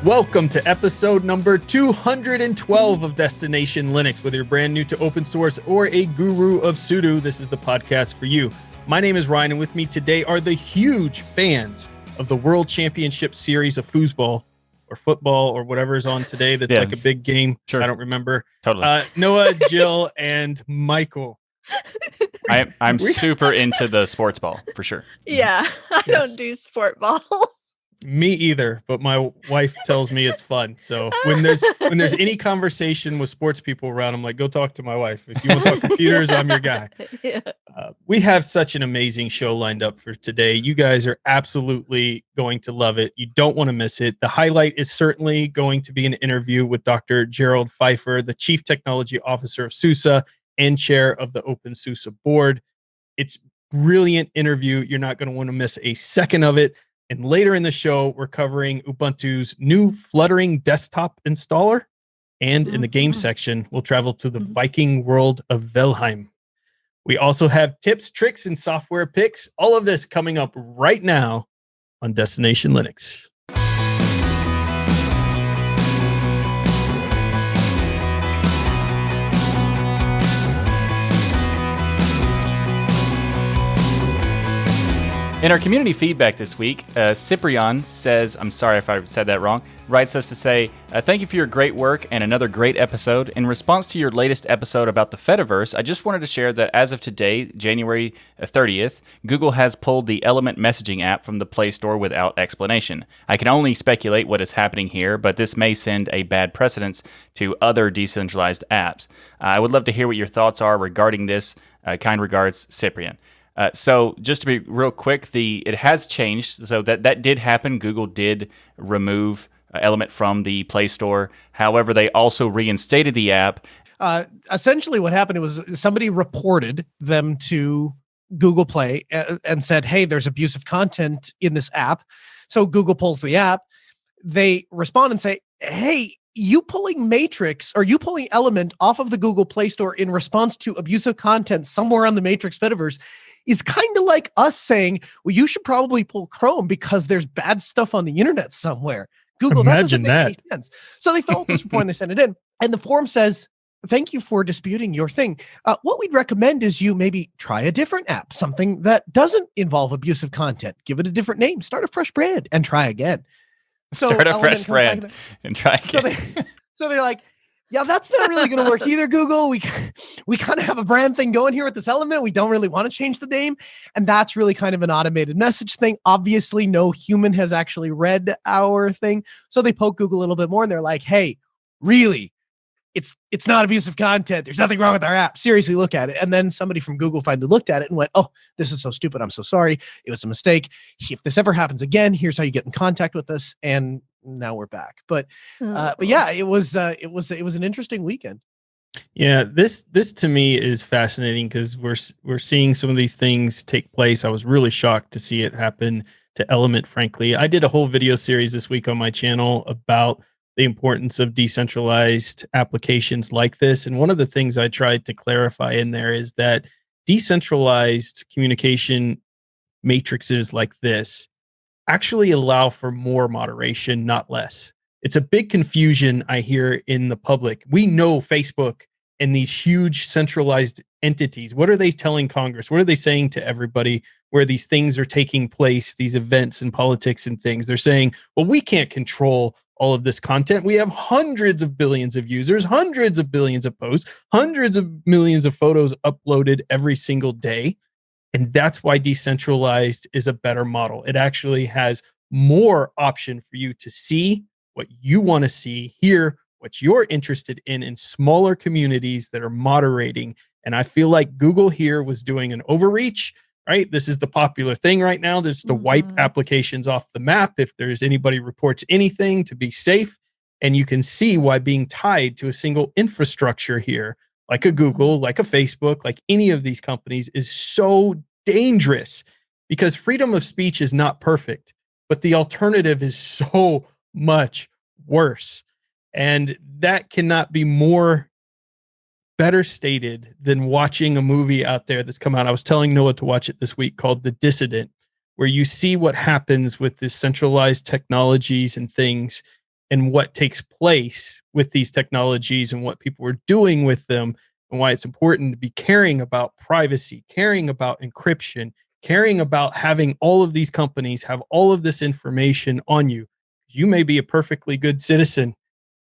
Welcome to episode number 212 of Destination Linux. Whether you're brand new to open source or a guru of sudo, this is the podcast for you. My name is Ryan, and with me today are the huge fans of the World Championship Series of foosball or football or whatever is on today. That's like a big game. Sure. I don't remember. Totally. Noah, Jill, and Michael. I'm super into the sports ball for sure. Yeah, I don't do sport ball. Me either, but my wife tells me it's fun. So when there's any conversation with sports people around, I'm like, go talk to my wife. If you want to talk computers, I'm your guy. Yeah. We have such an amazing show lined up for today. You guys are absolutely going to love it. You don't want to miss it. The highlight is certainly going to be an interview with Dr. Gerald Pfeifer, the Chief Technology Officer of SUSE and Chair of the openSUSE board. It's a brilliant interview. You're not going to want to miss a second of it. And later in the show, we're covering Ubuntu's new fluttering desktop installer. And in the game section, we'll travel to the Viking world of Valheim. We also have tips, tricks, and software picks. All of this coming up right now on Destination Linux. In our community feedback this week, Cyprian says, I'm sorry if I said that wrong, writes us to say, thank you for your great work and another great episode. In response to your latest episode about the Fediverse, I just wanted to share that as of today, January 30th, Google has pulled the Element messaging app from the Play Store without explanation. I can only speculate what is happening here, but this may send a bad precedence to other decentralized apps. I would love to hear what your thoughts are regarding this. Kind regards, Cyprian. So just to be real quick, it has changed. So that did happen. Google did remove Element from the Play Store. However, they also reinstated the app. Essentially what happened was somebody reported them to Google Play and said, hey, there's abusive content in this app. So Google pulls the app. They respond and say, hey, you pulling Matrix or you pulling Element off of the Google Play Store in response to abusive content somewhere on the Matrix Fediverse is kind of like us saying, well, you should probably pull Chrome because there's bad stuff on the internet somewhere. Google, that doesn't make any sense. So they filled this report and they sent it in. And the forum says, thank you for disputing your thing. What we'd recommend is you maybe try a different app, something that doesn't involve abusive content. Give it a different name, start a fresh brand and try again. So start a fresh brand and try again. So they're like, yeah, that's not really going to work either, Google. We kind of have a brand thing going here with this Element. We don't really want to change the name. And that's really kind of an automated message thing. Obviously, no human has actually read our thing. So they poke Google a little bit more and they're like, hey, really, it's not abusive content. There's nothing wrong with our app. Seriously, look at it. And then somebody from Google finally looked at it and went, oh, this is so stupid. I'm so sorry. It was a mistake. If this ever happens again, here's how you get in contact with us. And now we're back. But yeah, it was an interesting weekend. Yeah, this to me is fascinating because we're seeing some of these things take place. I was really shocked to see it happen to Element, frankly. I did a whole video series this week on my channel about the importance of decentralized applications like this. And one of the things I tried to clarify in there is that decentralized communication matrices like this actually allow for more moderation, not less. It's a big confusion I hear in the public. We know Facebook and these huge centralized entities. What are they telling Congress? What are they saying to everybody where these things are taking place, these events and politics and things? They're saying, well, we can't control all of this content. We have hundreds of billions of users, hundreds of billions of posts, hundreds of millions of photos uploaded every single day. And that's why decentralized is a better model. It actually has more option for you to see what you want to see, hear what you're interested in smaller communities that are moderating. And I feel like Google here was doing an overreach, right? This is the popular thing right now. There's to wipe applications off the map if there's anybody reports anything to be safe. And you can see why being tied to a single infrastructure here, like a Google, like a Facebook, like any of these companies is so dangerous because freedom of speech is not perfect, but the alternative is so much worse. And that cannot be more better stated than watching a movie out there that's come out. I was telling Noah to watch it this week called The Dissident, where you see what happens with this centralized technologies and things and what takes place with these technologies and what people are doing with them, and why it's important to be caring about privacy, caring about encryption, caring about having all of these companies have all of this information on you. You may be a perfectly good citizen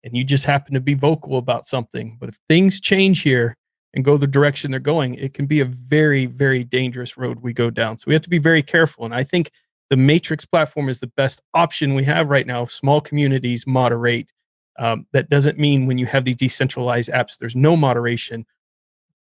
and you just happen to be vocal about something. But if things change here and go the direction they're going, it can be a very, very dangerous road we go down. So we have to be very careful. And I think the Matrix platform is the best option we have right now. Small communities moderate. That doesn't mean when you have these decentralized apps, there's no moderation.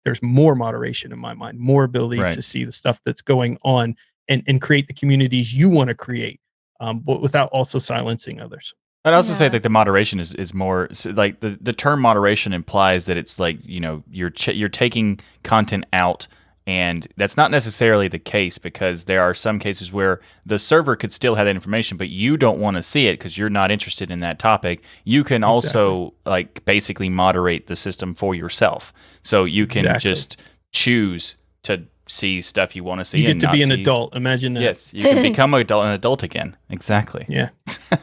There's more moderation in my mind, more ability to see the stuff that's going on and create the communities you want to create, but without also silencing others. I'd also say that the moderation is more like the term moderation implies that it's like, you're taking content out, and that's not necessarily the case, because there are some cases where the server could still have that information, but you don't want to see it because you're not interested in that topic. You can also like basically moderate the system for yourself, so you can just choose to see stuff you want to see. You get to be an adult. Imagine that. Yes, you can become an adult again. Exactly. Yeah.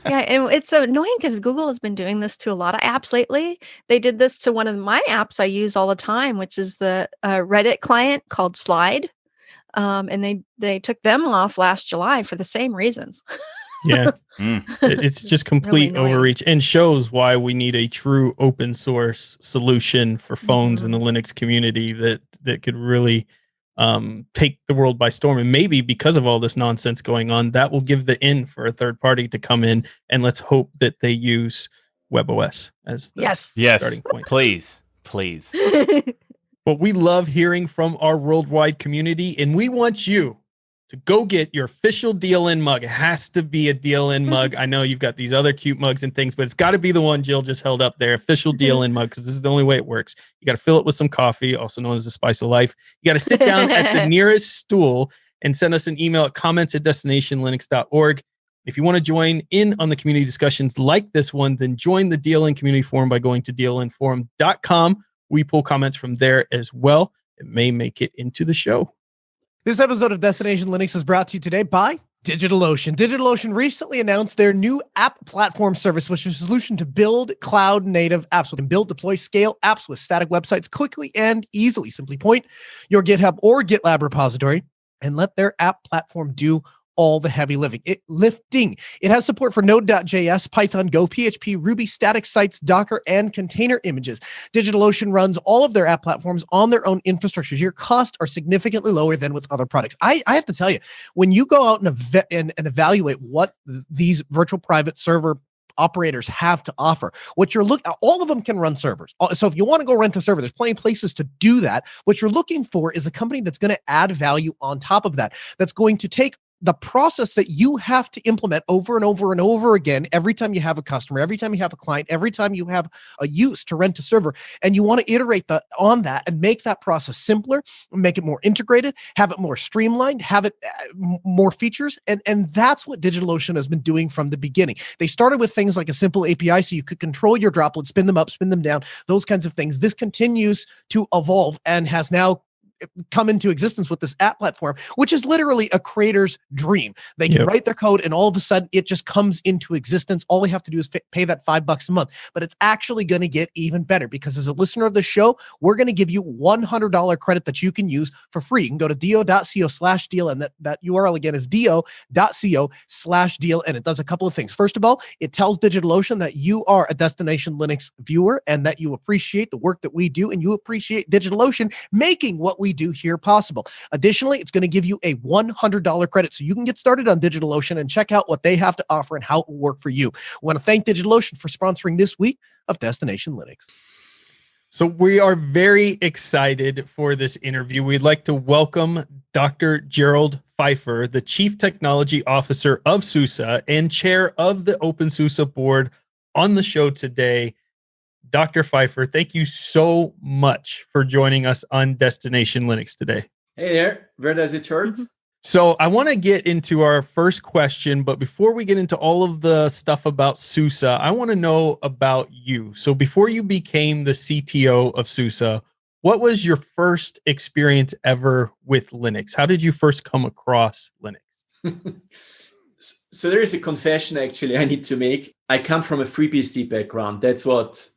Yeah, and it's annoying because Google has been doing this to a lot of apps lately. They did this to one of my apps I use all the time, which is the Reddit client called Slide. And they took them off last July for the same reasons. Yeah. It's just complete Really overreach, and shows why we need a true open source solution for phones in the Linux community that could really take the world by storm. And maybe because of all this nonsense going on, that will give the in for a third party to come in, and let's hope that they use WebOS as the starting point. Please. But we love hearing from our worldwide community, and we want you to go get your official DLN mug. It has to be a DLN mug. I know you've got these other cute mugs and things, but it's got to be the one Jill just held up there, official DLN mug, because this is the only way it works. You got to fill it with some coffee, also known as the spice of life. You got to sit down at the nearest stool and send us an email at comments@destinationlinux.org. If you want to join in on the community discussions like this one, then join the DLN community forum by going to dlnforum.com. We pull comments from there as well. It may make it into the show. This episode of Destination Linux is brought to you today by DigitalOcean. DigitalOcean recently announced their new app platform service, which is a solution to build cloud-native apps. We can build, deploy, scale apps with static websites quickly and easily. Simply point your GitHub or GitLab repository and let their app platform do all the heavy lifting. It has support for Node.js, Python, Go, PHP, Ruby, static sites, Docker, and container images. DigitalOcean runs all of their app platforms on their own infrastructures. Your costs are significantly lower than with other products. I have to tell you, when you go out and evaluate what these virtual private server operators have to offer, what you're looking at, all of them can run servers. So if you want to go rent a server, there's plenty of places to do that. What you're looking for is a company that's going to add value on top of that, that's going to take the process that you have to implement over and over and over again every time you have a customer, every time you have a client, every time you have a use to rent a server, and you want to iterate on that and make that process simpler, make it more integrated, have it more streamlined, have it more features, and that's what DigitalOcean has been doing from the beginning. They started with things like a simple API so you could control your droplets, spin them up, spin them down, those kinds of things. This continues to evolve and has now come into existence with this app platform, which is literally a creator's dream. They can write their code and all of a sudden it just comes into existence. All they have to do is pay that $5 a month, but it's actually going to get even better because as a listener of the show, we're going to give you $100 credit that you can use for free. You can go to do.co/DLN. That URL again is do.co/DLN. It does a couple of things. First of all, it tells DigitalOcean that you are a Destination Linux viewer and that you appreciate the work that we do and you appreciate DigitalOcean making what we do here possible. Additionally, it's going to give you a $100 credit so you can get started on DigitalOcean and check out what they have to offer and how it will work for you. I want to thank DigitalOcean for sponsoring this week of Destination Linux. So we are very excited for this interview. We'd like to welcome Dr. Gerald Pfeifer, the Chief Technology Officer of SUSE and Chair of the openSUSE board, on the show today. Dr. Pfeifer, thank you so much for joining us on Destination Linux today. Hey there, where does it hurt? So I want to get into our first question, but before we get into all of the stuff about SUSE, I want to know about you. So before you became the CTO of SUSE, what was your first experience ever with Linux? How did you first come across Linux? So there is a confession actually I need to make. I come from a FreeBSD background. That's what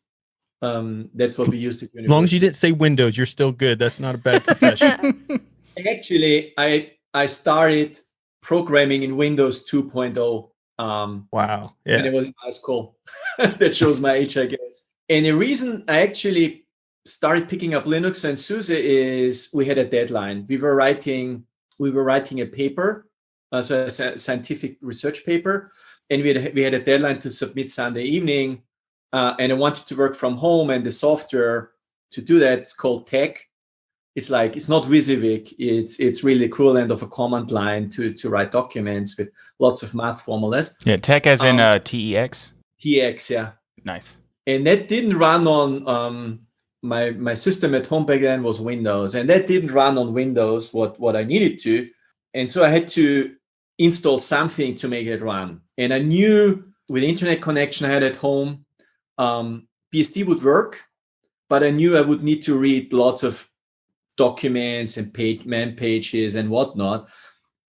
we used at university. As long as you didn't say Windows, you're still good. That's not a bad profession. Actually, I started programming in Windows 2.0. Wow. When Yeah. I was in high school. That shows my age, I guess. And the reason I actually started picking up Linux and SUSE is we had a deadline. We were writing a paper, so a scientific research paper, and we had a deadline to submit Sunday evening. And I wanted to work from home, and the software to do that is called Tech. It's not WYSIWYG. It's really the equivalent of a command line to write documents with lots of math formulas. Yeah, tech as in TEX. TX, yeah. Nice. And that didn't run on my system at home back then was Windows, and that didn't run on Windows what I needed to, and so I had to install something to make it run. And I knew with the internet connection I had at home, BSD would work, but I knew I would need to read lots of documents and man pages and whatnot.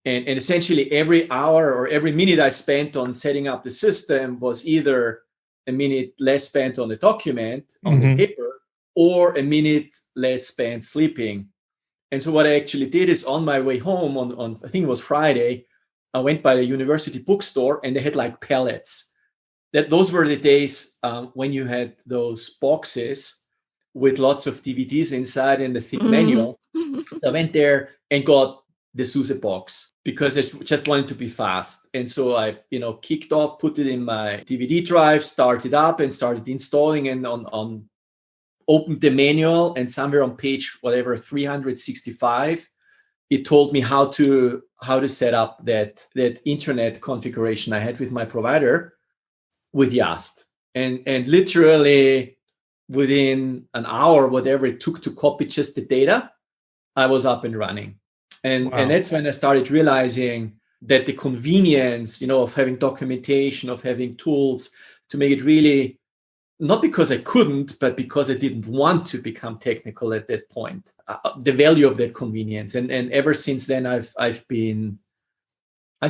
And essentially every hour or every minute I spent on setting up the system was either a minute less spent on the document, on the paper, or a minute less spent sleeping. And so what I actually did is on my way home on I think it was Friday, I went by the university bookstore and they had like pallets. Those were the days when you had those boxes with lots of DVDs inside and the thick manual. So I went there and got the SUSE box because I just wanted to be fast. And so I, kicked off, put it in my DVD drive, started up and started installing, and on opened the manual, and somewhere on page, 365, it told me how to set up that internet configuration I had with my provider with Yast. And literally within an hour, whatever it took to copy just the data, I was up and running. And that's when I started realizing that the convenience, of having documentation, of having tools to make it really, not because I couldn't, but because I didn't want to become technical at that point, the value of that convenience. And ever since then, I've been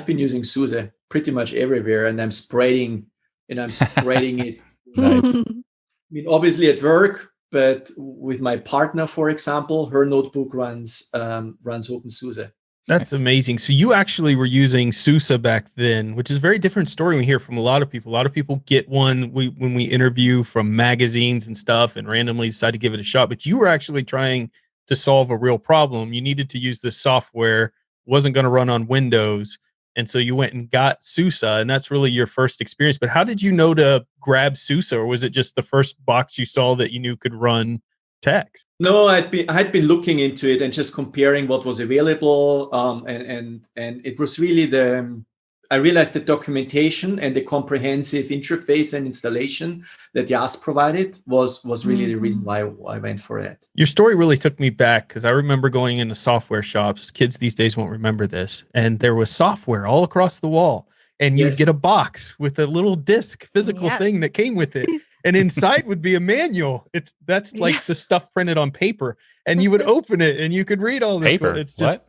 using SUSE pretty much everywhere, and I'm spreading it. Nice. I mean, obviously at work, but with my partner, for example, her notebook runs openSUSE. That's amazing. So you actually were using SUSE back then, which is a very different story we hear from a lot of people. A lot of people get one when we interview from magazines and stuff and randomly decide to give it a shot. But you were actually trying to solve a real problem. You needed to use this software, wasn't going to run on Windows. And so you went and got SUSE, and that's really your first experience. But how did you know to grab SUSE, or was it just the first box you saw that you knew could run text? No, I had been looking into it and just comparing what was available, and it was really I realized the documentation and the comprehensive interface and installation that Yast provided was really the reason why I went for it. Your story really took me back, because I remember going into software shops. Kids these days won't remember this, and there was software all across the wall, and you'd get a box with a little disc, physical thing that came with it. And inside would be a manual. That's like the stuff printed on paper, and you would open it and you could read all this. Paper. It's just,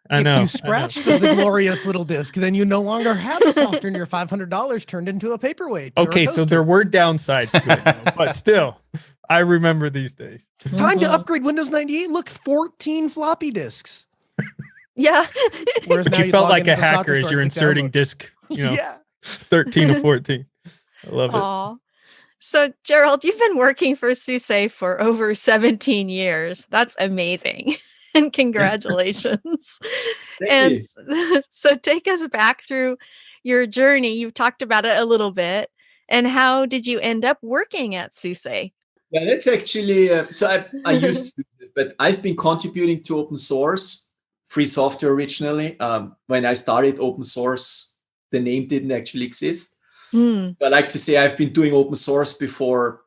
I know. If you scratched the glorious little disc, then you no longer have the software, and your $500 turned into a paperweight. Okay, so there were downsides to it, though, but still, I remember these days. Time to upgrade Windows 98. Look, 14 floppy disks. Yeah. Whereas But now you felt log like into a the software hacker as store you're and click inserting download. disk, Yeah. 13 to 14. I love it. Aw. So, Gerald, you've been working for SUSE for over 17 years. That's amazing. And congratulations. Thank you. So take us back through your journey. You've talked about it a little bit. And how did you end up working at SUSE? Yeah, that's actually, so I used to, but I've been contributing to open source, free software originally. When I started open source, the name didn't actually exist. I like to say I've been doing open source before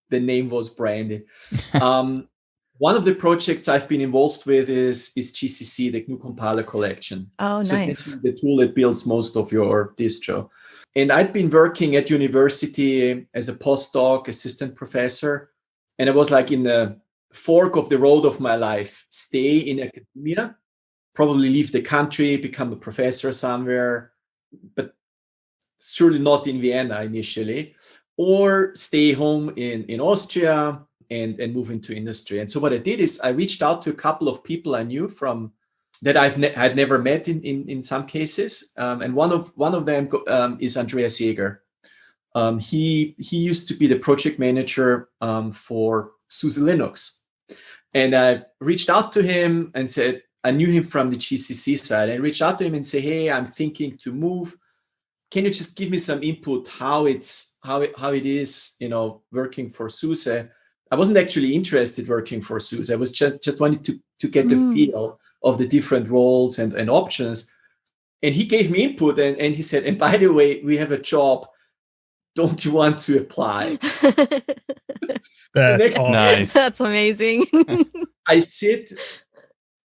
the name was branded. One of the projects I've been involved with is GCC, the GNU Compiler Collection. Oh, it's nice. the tool that builds most of your distro. And I'd been working at university as a postdoc, assistant professor, and I was like in the fork of the road of my life. Stay in academia, probably leave the country, become a professor somewhere, but surely not in Vienna initially, or stay home in Austria and move into industry. And so what I did is I reached out to a couple of people I knew from that had never met in some cases. And one of them is Andreas Jäger. He used to be the project manager for SUSE Linux. And I reached out to him and said, I knew him from the GCC side. I reached out to him and said, hey, I'm thinking to move. Can you just give me some input how it is, working for SUSE? I wasn't actually interested working for SUSE. I was just wanted to get the feel of the different roles and options. And he gave me input and he said, and by the way, we have a job. Don't you want to apply? That's awesome. Nice. That's amazing. I sit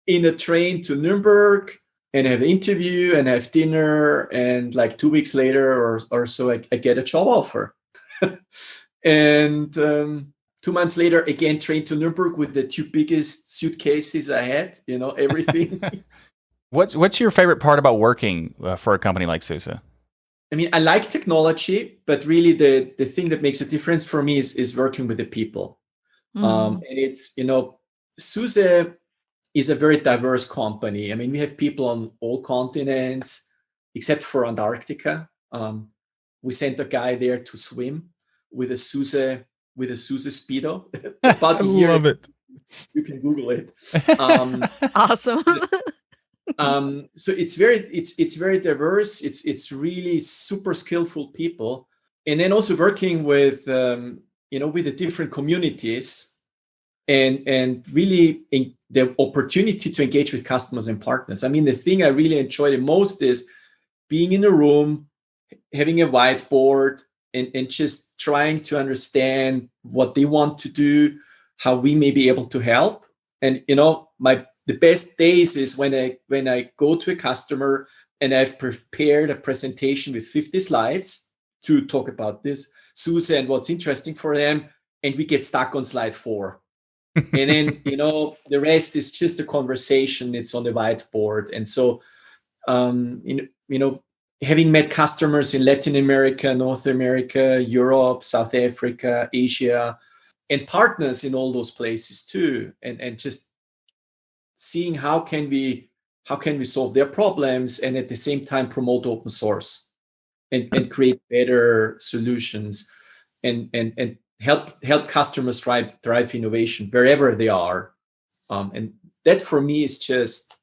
in a train to Nuremberg and have an interview and have dinner, and like 2 weeks later or so, I get a job offer. And 2 months later, again, train to Nuremberg with the 2 biggest suitcases I had, everything. What's your favorite part about working for a company like SUSE? I mean, I like technology, but really the thing that makes a difference for me is working with the people. And it's, SUSE is a very diverse company. I mean, we have people on all continents except for Antarctica. We sent a guy there to swim with a SUSE Speedo. About I a year. love it. You can Google it. Awesome. So it's very diverse. It's really super skillful people, and then also working with with the different communities, and really the opportunity to engage with customers and partners. I mean, the thing I really enjoy the most is being in a room, having a whiteboard, and just trying to understand what they want to do, how we may be able to help. And the best days is when I go to a customer and I've prepared a presentation with 50 slides to talk about this SUSE and what's interesting for them, and we get stuck on slide 4. And then the rest is just a conversation. It's on the whiteboard. And so having met customers in Latin America, North America, Europe, South Africa, Asia, and partners in all those places too, and just seeing how can we solve their problems and at the same time promote open source and create better solutions and help customers drive innovation wherever they are. And that for me is just,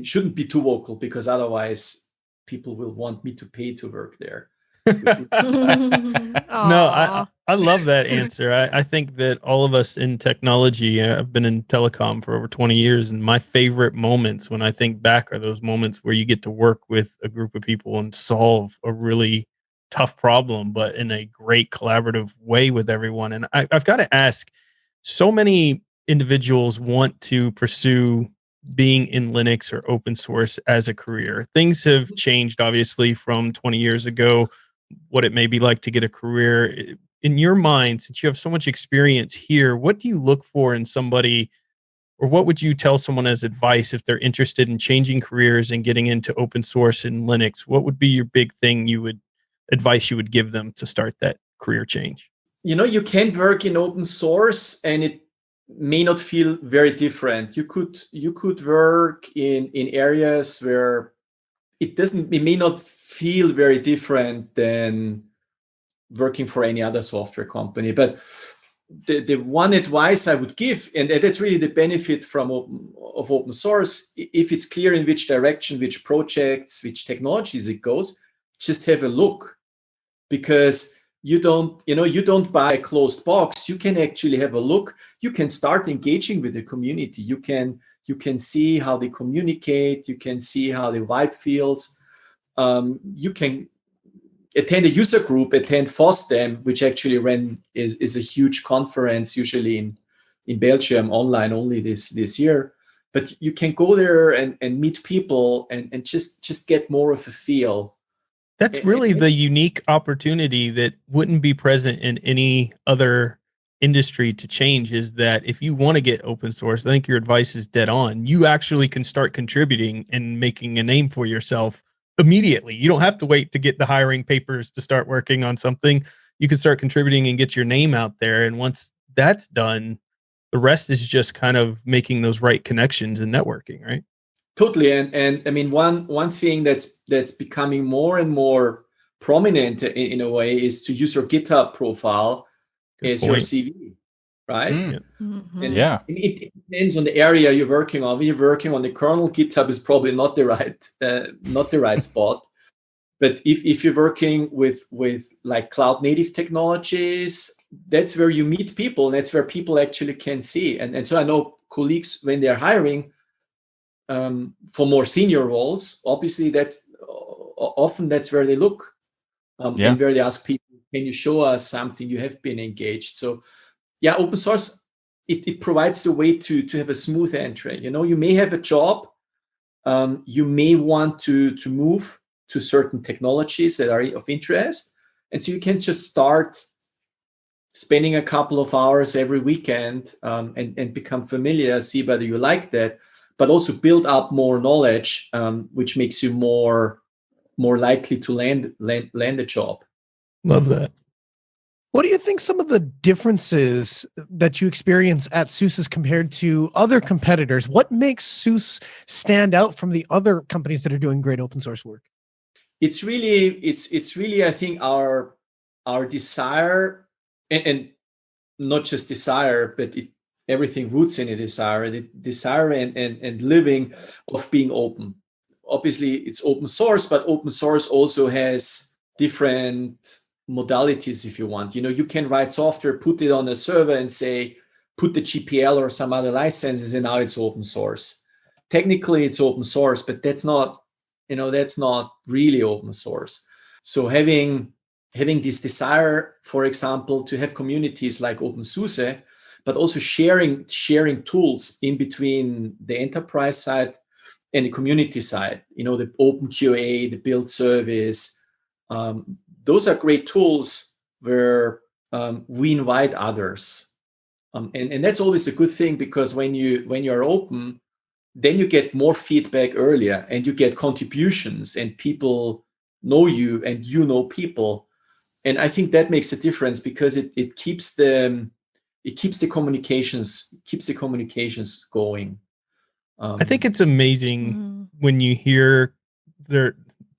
shouldn't be too vocal, because otherwise people will want me to pay to work there. No, I love that answer. I think that all of us in technology, I've been in telecom for over 20 years, and my favorite moments when I think back are those moments where you get to work with a group of people and solve a really tough problem, but in a great collaborative way with everyone. And I've got to ask, so many individuals want to pursue being in Linux or open source as a career. Things have changed, obviously, from 20 years ago, what it may be like to get a career. In your mind, since you have so much experience here, what do you look for in somebody, or what would you tell someone as advice if they're interested in changing careers and getting into open source and Linux? What would be your big thing advice you would give them to start that career change? You can work in open source and it may not feel very different. You could work in areas where it may not feel very different than working for any other software company. But the one advice I would give, and that's really the benefit of open source, if it's clear in which direction, which projects, which technologies it goes, just have a look. Because you don't buy a closed box. You can actually have a look. You can start engaging with the community. You can see how they communicate. You can see how the vibe feels. You can attend a user group, attend FOSDEM, which actually is a huge conference, usually in Belgium, online only this year. But you can go there and meet people and just get more of a feel. That's really the unique opportunity that wouldn't be present in any other industry to change, is that if you want to get open source, I think your advice is dead on. You actually can start contributing and making a name for yourself immediately. You don't have to wait to get the hiring papers to start working on something. You can start contributing and get your name out there. And once that's done, the rest is just kind of making those right connections and networking, right? Totally. And I mean, one thing that's becoming more and more prominent in a way is to use your GitHub profile Good as your point. CV, right? Mm. Mhm. Yeah. It depends on the area you're working on. When you're working on the kernel, GitHub is probably not the right spot. But if you're working with like cloud native technologies, that's where you meet people, and that's where people actually can see. And so I know colleagues, when they're hiring for more senior roles, obviously that's often that's where they look, Yeah. and where they ask people, can you show us something you have been engaged? So yeah, open source, it provides the way to have a smooth entry. You may have a job, you may want to move to certain technologies that are of interest, and so you can just start spending a couple of hours every weekend, and become familiar, see whether you like that, but also build up more knowledge, which makes you more likely to land a job. Love that. What do you think some of the differences that you experience at SUSE compared to other competitors? What makes SUSE stand out from the other companies that are doing great open source work? It's really I think our desire, and not just desire, but everything roots in a desire, the desire and living of being open. Obviously, it's open source, but open source also has different modalities. If you want, you can write software, put it on a server, and say, put the GPL or some other licenses, and now it's open source. Technically, it's open source, but that's not really open source. So having this desire, for example, to have communities like openSUSE, but also sharing tools in between the enterprise side and the community side, the open QA, the build service, those are great tools where we invite others. And that's always a good thing, because when you're open, then you get more feedback earlier, and you get contributions, and people know you, and you know people. And I think that makes a difference, because it keeps the communications going. I think it's amazing Mhm. when you hear there.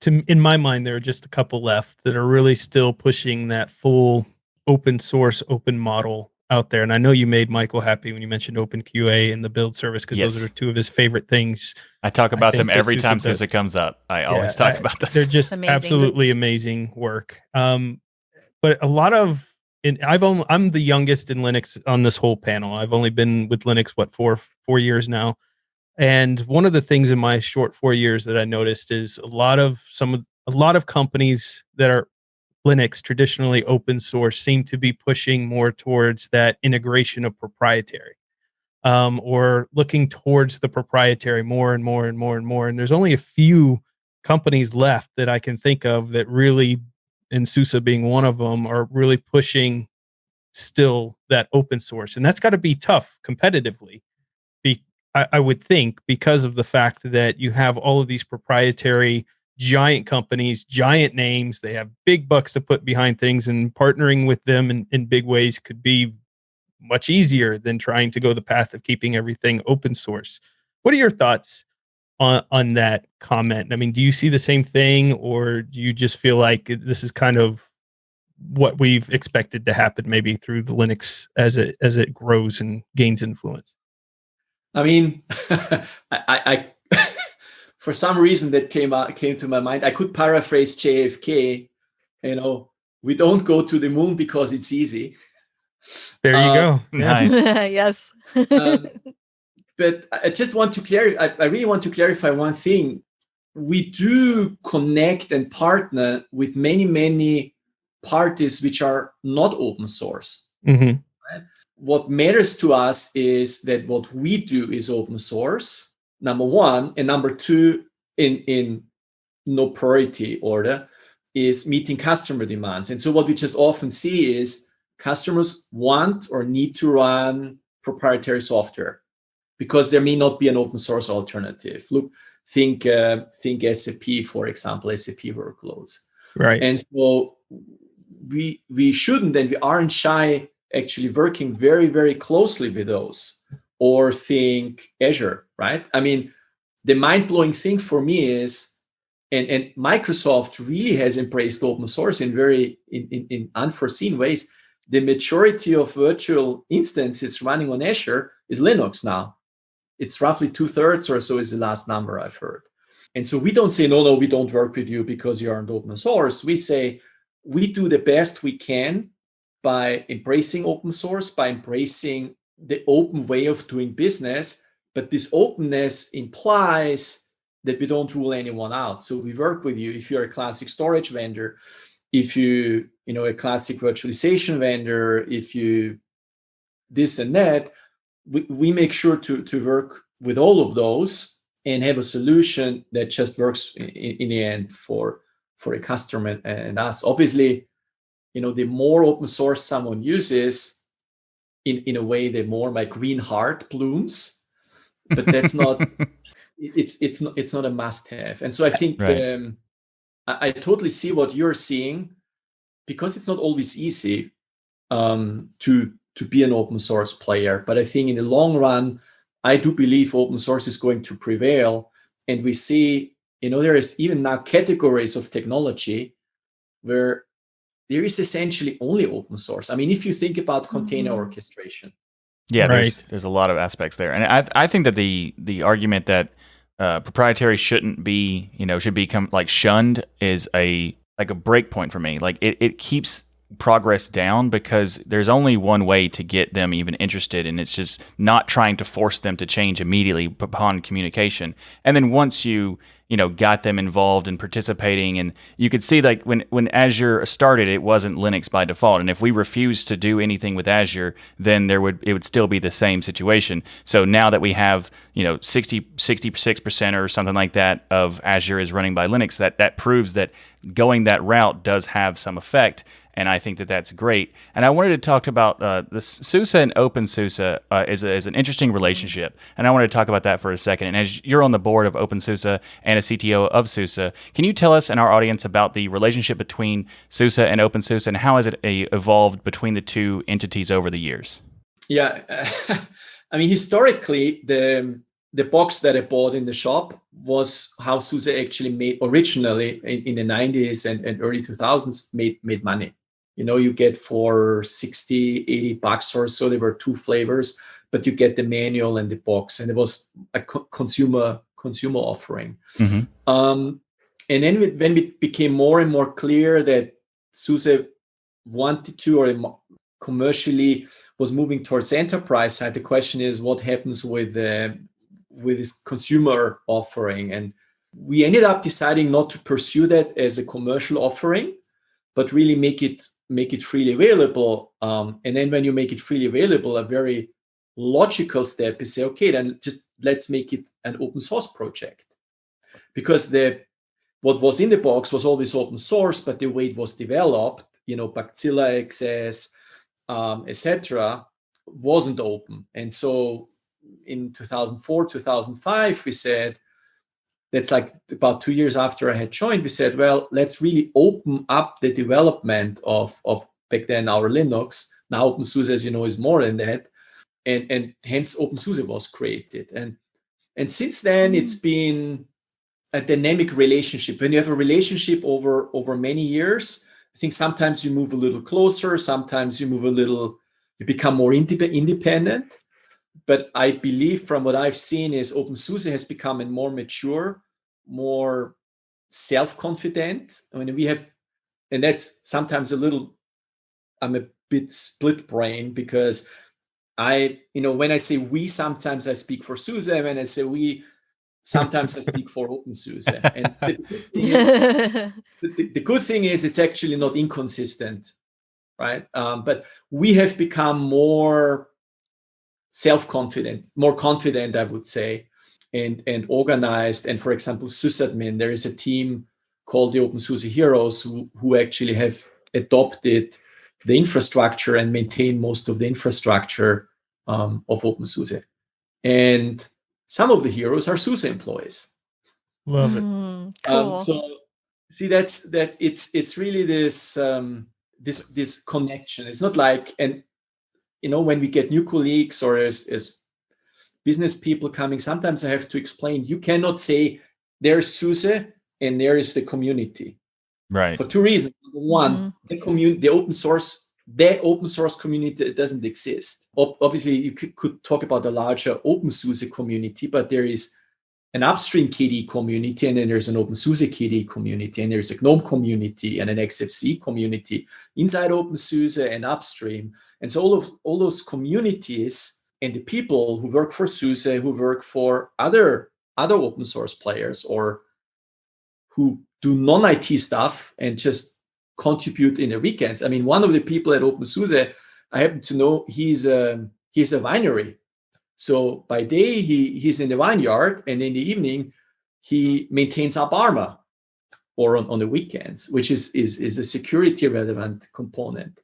In my mind, there are just a couple left that are really still pushing that full open source, open model out there. And I know you made Michael happy when you mentioned Open QA and the build service, because those Yes. are two of his favorite things. I talk about them think that every time SUSE does. SUSE comes up. I always Yeah, talk about this. They're just Amazing. absolutely amazing work. But a lot of, and I'm the youngest in Linux on this whole panel. I've only been with Linux, four years now. And one of the things in my short 4 years that I noticed is a lot of companies that are Linux, traditionally open source, seem to be pushing more towards that integration of proprietary, or looking towards the proprietary more and more and more and more. And there's only a few companies left that I can think of that really, and SUSE being one of them, are really pushing still that open source. And that's got to be tough competitively. I would think, because of the fact that you have all of these proprietary giant companies, giant names, they have big bucks to put behind things, and partnering with them in big ways could be much easier than trying to go the path of keeping everything open source. What are your thoughts on that comment? I mean, do you see the same thing, or do you just feel like this is kind of what we've expected to happen, maybe through the Linux as it grows and gains influence? I mean, I for some reason that came to my mind. I could paraphrase JFK. We don't go to the moon because it's easy. There you go. Yeah. Nice. Yes. But I just want to clarify. I really want to clarify one thing. We do connect and partner with many parties which are not open source. Mm-hmm. What matters to us is that what we do is open source, number one, and number two, in no priority order, is meeting customer demands. And so what we just often see is customers want or need to run proprietary software, because there may not be an open source alternative. Look, think SAP, for example, SAP workloads. Right. And so we shouldn't, and we aren't shy actually working very, very closely with those. Or think Azure, right? I mean, the mind-blowing thing for me is, and Microsoft really has embraced open source in unforeseen ways. The majority of virtual instances running on Azure is Linux now. It's roughly 2/3 or so is the last number I've heard. And so we don't say, no, we don't work with you because you aren't open source. We say we do the best we can by embracing open source, by embracing the open way of doing business. But this openness implies that we don't rule anyone out. So we work with you. If you're a classic storage vendor, if you a classic virtualization vendor, if you this and that, we make sure to work with all of those and have a solution that just works in the end for a customer and us. Obviously, the more open source someone uses, in a way, the more my green heart blooms. But that's not. It's not a must-have. And so I think Right. I totally see what you're seeing, because it's not always easy to be an open source player. But I think in the long run, I do believe open source is going to prevail. And we see, there is even now categories of technology where there is essentially only open source. I mean, if you think about container orchestration. Yeah, Right. there's a lot of aspects there, and I think that the argument that proprietary shouldn't be, should become like shunned is a break point for me. Like it keeps progress down because there's only one way to get them even interested, and it's just not trying to force them to change immediately upon communication. And then once you got them involved and participating, and you could see like when Azure started, it wasn't Linux by default, and if we refused to do anything with Azure, then it would still be the same situation. So now that we have 66% or something like that of Azure is running by Linux, that proves that going that route does have some effect. And I think that that's great. And I wanted to talk about the SUSE and openSUSE is an interesting relationship. And I wanted to talk about that for a second. And as you're on the board of openSUSE and a CTO of SUSE, can you tell us and our audience about the relationship between SUSE and openSUSE, and how has it evolved between the two entities over the years? Yeah, I mean, historically, the box that I bought in the shop was how SUSE actually made originally in the 90s and early 2000s made money. You get for $60-$80 or so. There were two flavors, but you get the manual and the box, and it was a consumer offering. Mm-hmm. And then when it became more and more clear that SUSE wanted to, or commercially was moving towards enterprise side, the question is what happens with this consumer offering. And we ended up deciding not to pursue that as a commercial offering, but really make it freely available. And then when you make it freely available, a very logical step is say, okay, then just let's make it an open source project. Because what was in the box was always open source, but the way it was developed, Bacilla access, etc., wasn't open. And so in 2004, 2005, we said, that's like about 2 years after I had joined, we said, well, let's really open up the development of back then our Linux. Now openSUSE, as you know, is more than that. And hence openSUSE was created. And since then, it's been a dynamic relationship. When you have a relationship over many years, I think sometimes you move a little closer, sometimes you become more independent. But I believe from what I've seen is openSUSE has become more mature, more self-confident. I mean, and that's sometimes I'm a bit split brain, because when I say we, sometimes I speak for SUSE. When I say we, sometimes I speak for openSUSE. And the good thing is it's actually not inconsistent, right? But we have become more self-confident, more confident, I would say, and organized. And for example, sysadmin, there is a team called the openSUSE Heroes who actually have adopted the infrastructure and maintain most of the infrastructure of openSUSE. And some of the heroes are SUSE employees. Love it. Cool. So see, that's it's really this this connection. It's not like, and when we get new colleagues or as business people coming, sometimes I have to explain. You cannot say there's SUSE and there is the community. Right. For two reasons. Number one, the open source community, it doesn't exist. Obviously, you could talk about the larger openSUSE community, but there is an upstream KDE community, and then there's an openSUSE KDE community, and there's a GNOME community and an XFC community inside openSUSE and upstream. And so all those communities and the people who work for SUSE, who work for other open source players, or who do non-IT stuff and just contribute in the weekends. I mean, one of the people at openSUSE, I happen to know he's a winery. So by day he's in the vineyard, and in the evening he maintains up Arma, or on the weekends, which is a security relevant component.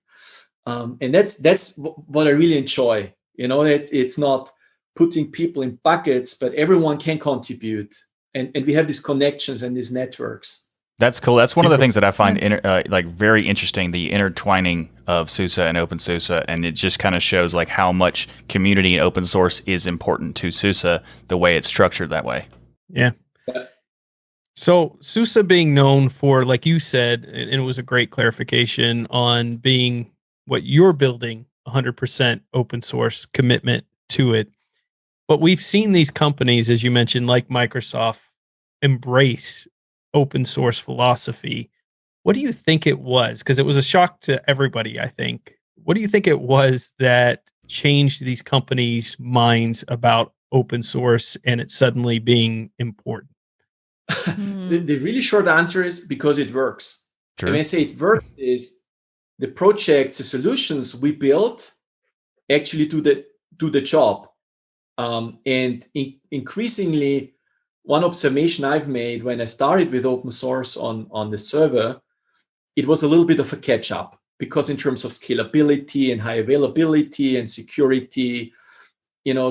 And that's what I really enjoy. It's not putting people in buckets, but everyone can contribute, and we have these connections and these networks. That's cool. That's one of the things that I find very interesting, the intertwining of SUSE and openSUSE, and it just kind of shows like how much community and open source is important to SUSE, the way it's structured that way. Yeah. So SUSE being known for, like you said, and it was a great clarification on being what you're building, 100% open source commitment to it. But we've seen these companies, as you mentioned, like Microsoft, embrace open source philosophy. What do you think it was? Because it was a shock to everybody, I think. What do you think it was that changed these companies' minds about open source and it suddenly being important? The really short answer is because it works. Sure. And when I say it works, is the projects, the solutions we built actually do the job. And increasingly, one observation I've made when I started with open source on the server, it was a little bit of a catch up, because in terms of scalability and high availability and security,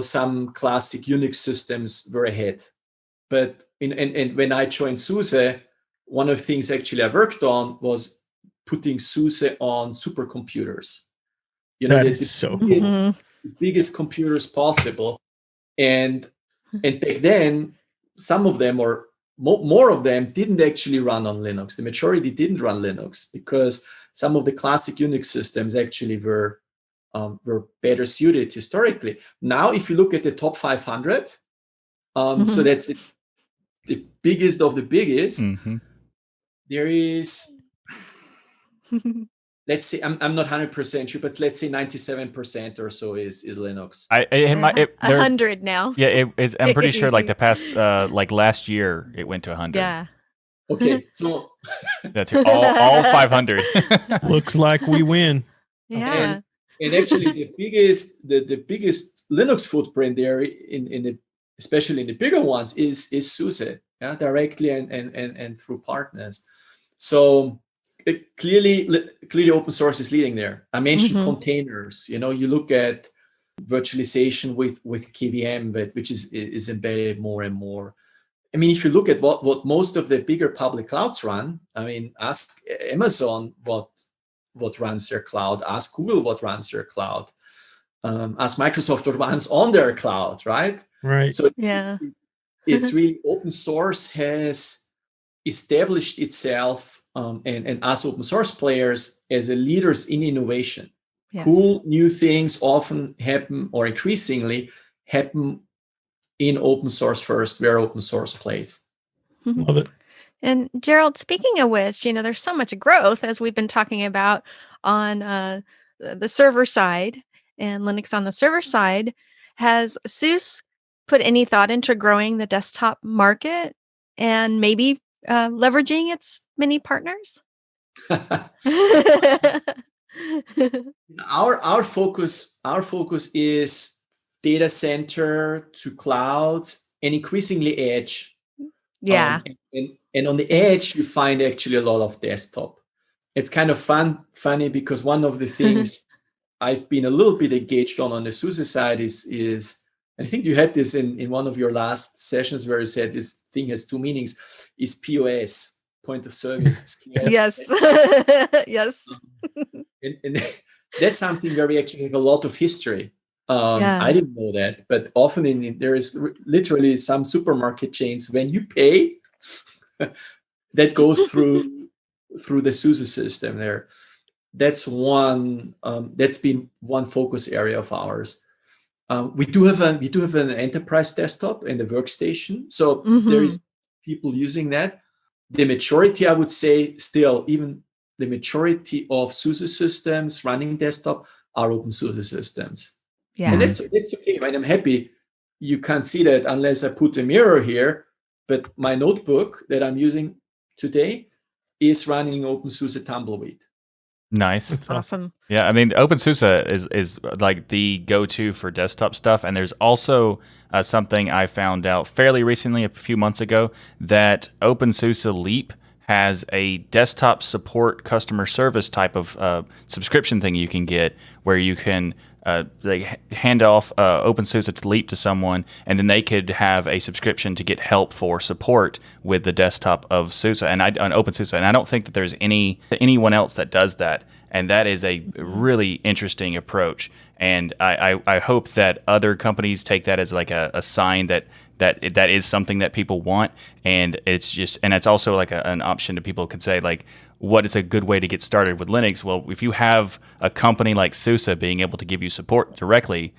some classic Unix systems were ahead. But and when I joined SUSE, one of the things actually I worked on was putting SUSE on supercomputers. The biggest computers possible. And back then, some of them, or more of them, didn't actually run on Linux. The majority didn't run Linux because some of the classic Unix systems actually were better suited historically. Now, if you look at the top 500, so that's the biggest of the biggest, there is, let's say, I'm not 100% sure, but let's say 97% or so is Linux. 100 now. Yeah, I'm pretty sure like the past, like last year, it went to 100. Yeah. Okay, so that's all 500. Looks like we win. Yeah. And actually, the biggest Linux footprint there, especially in the bigger ones, is SUSE, directly and through partners. So clearly open source is leading there. I mentioned containers. You look at virtualization with KVM, which is embedded more and more. I mean, if you look at what most of the bigger public clouds run, I mean, ask Amazon what runs their cloud, ask Google what runs their cloud, ask Microsoft what runs on their cloud, right? Right. So it's really open source has established itself and us open source players as the leaders in innovation. Yes. Cool new things often happen, or increasingly happen, in open source first, where open source plays. Love it. And Gerald, speaking of which, there's so much growth, as we've been talking about, on the server side and Linux on the server side. Has SUSE put any thought into growing the desktop market and maybe leveraging its many partners? Our focus is data center to clouds and increasingly edge. Yeah. And on the edge, you find actually a lot of desktop. It's kind of funny because one of the things I've been a little bit engaged on the SUSE side is and I think you had this in one of your last sessions where you said this thing has two meanings, is POS, point of service, scarce. Yes. Yes. And that's something where we actually have a lot of history. Yeah. I didn't know that, but often there is literally some supermarket chains, when you pay, that goes through the SUSE system there. That's one. That's been one focus area of ours. We do have an enterprise desktop and a workstation, so there is people using that. The majority, I would say, still, even the majority of SUSE systems running desktop are openSUSE systems. Yeah. And that's okay. Right? I'm happy. You can't see that unless I put a mirror here, but my notebook that I'm using today is running openSUSE Tumbleweed. Nice. That's Awesome. Yeah, I mean, openSUSE is like the go-to for desktop stuff, and there's also something I found out fairly recently, a few months ago, that openSUSE Leap has a desktop support customer service type of subscription thing you can get, where you can hand off openSUSE to Leap to someone, and then they could have a subscription to get help for support with the desktop of SUSE on openSUSE. And I don't think that there's anyone else that does that. And that is a really interesting approach. And I hope that other companies take that as like a sign that is something that people want. And it's also like an option that people can say, like, what is a good way to get started with Linux? Well, if you have a company like SUSE being able to give you support directly,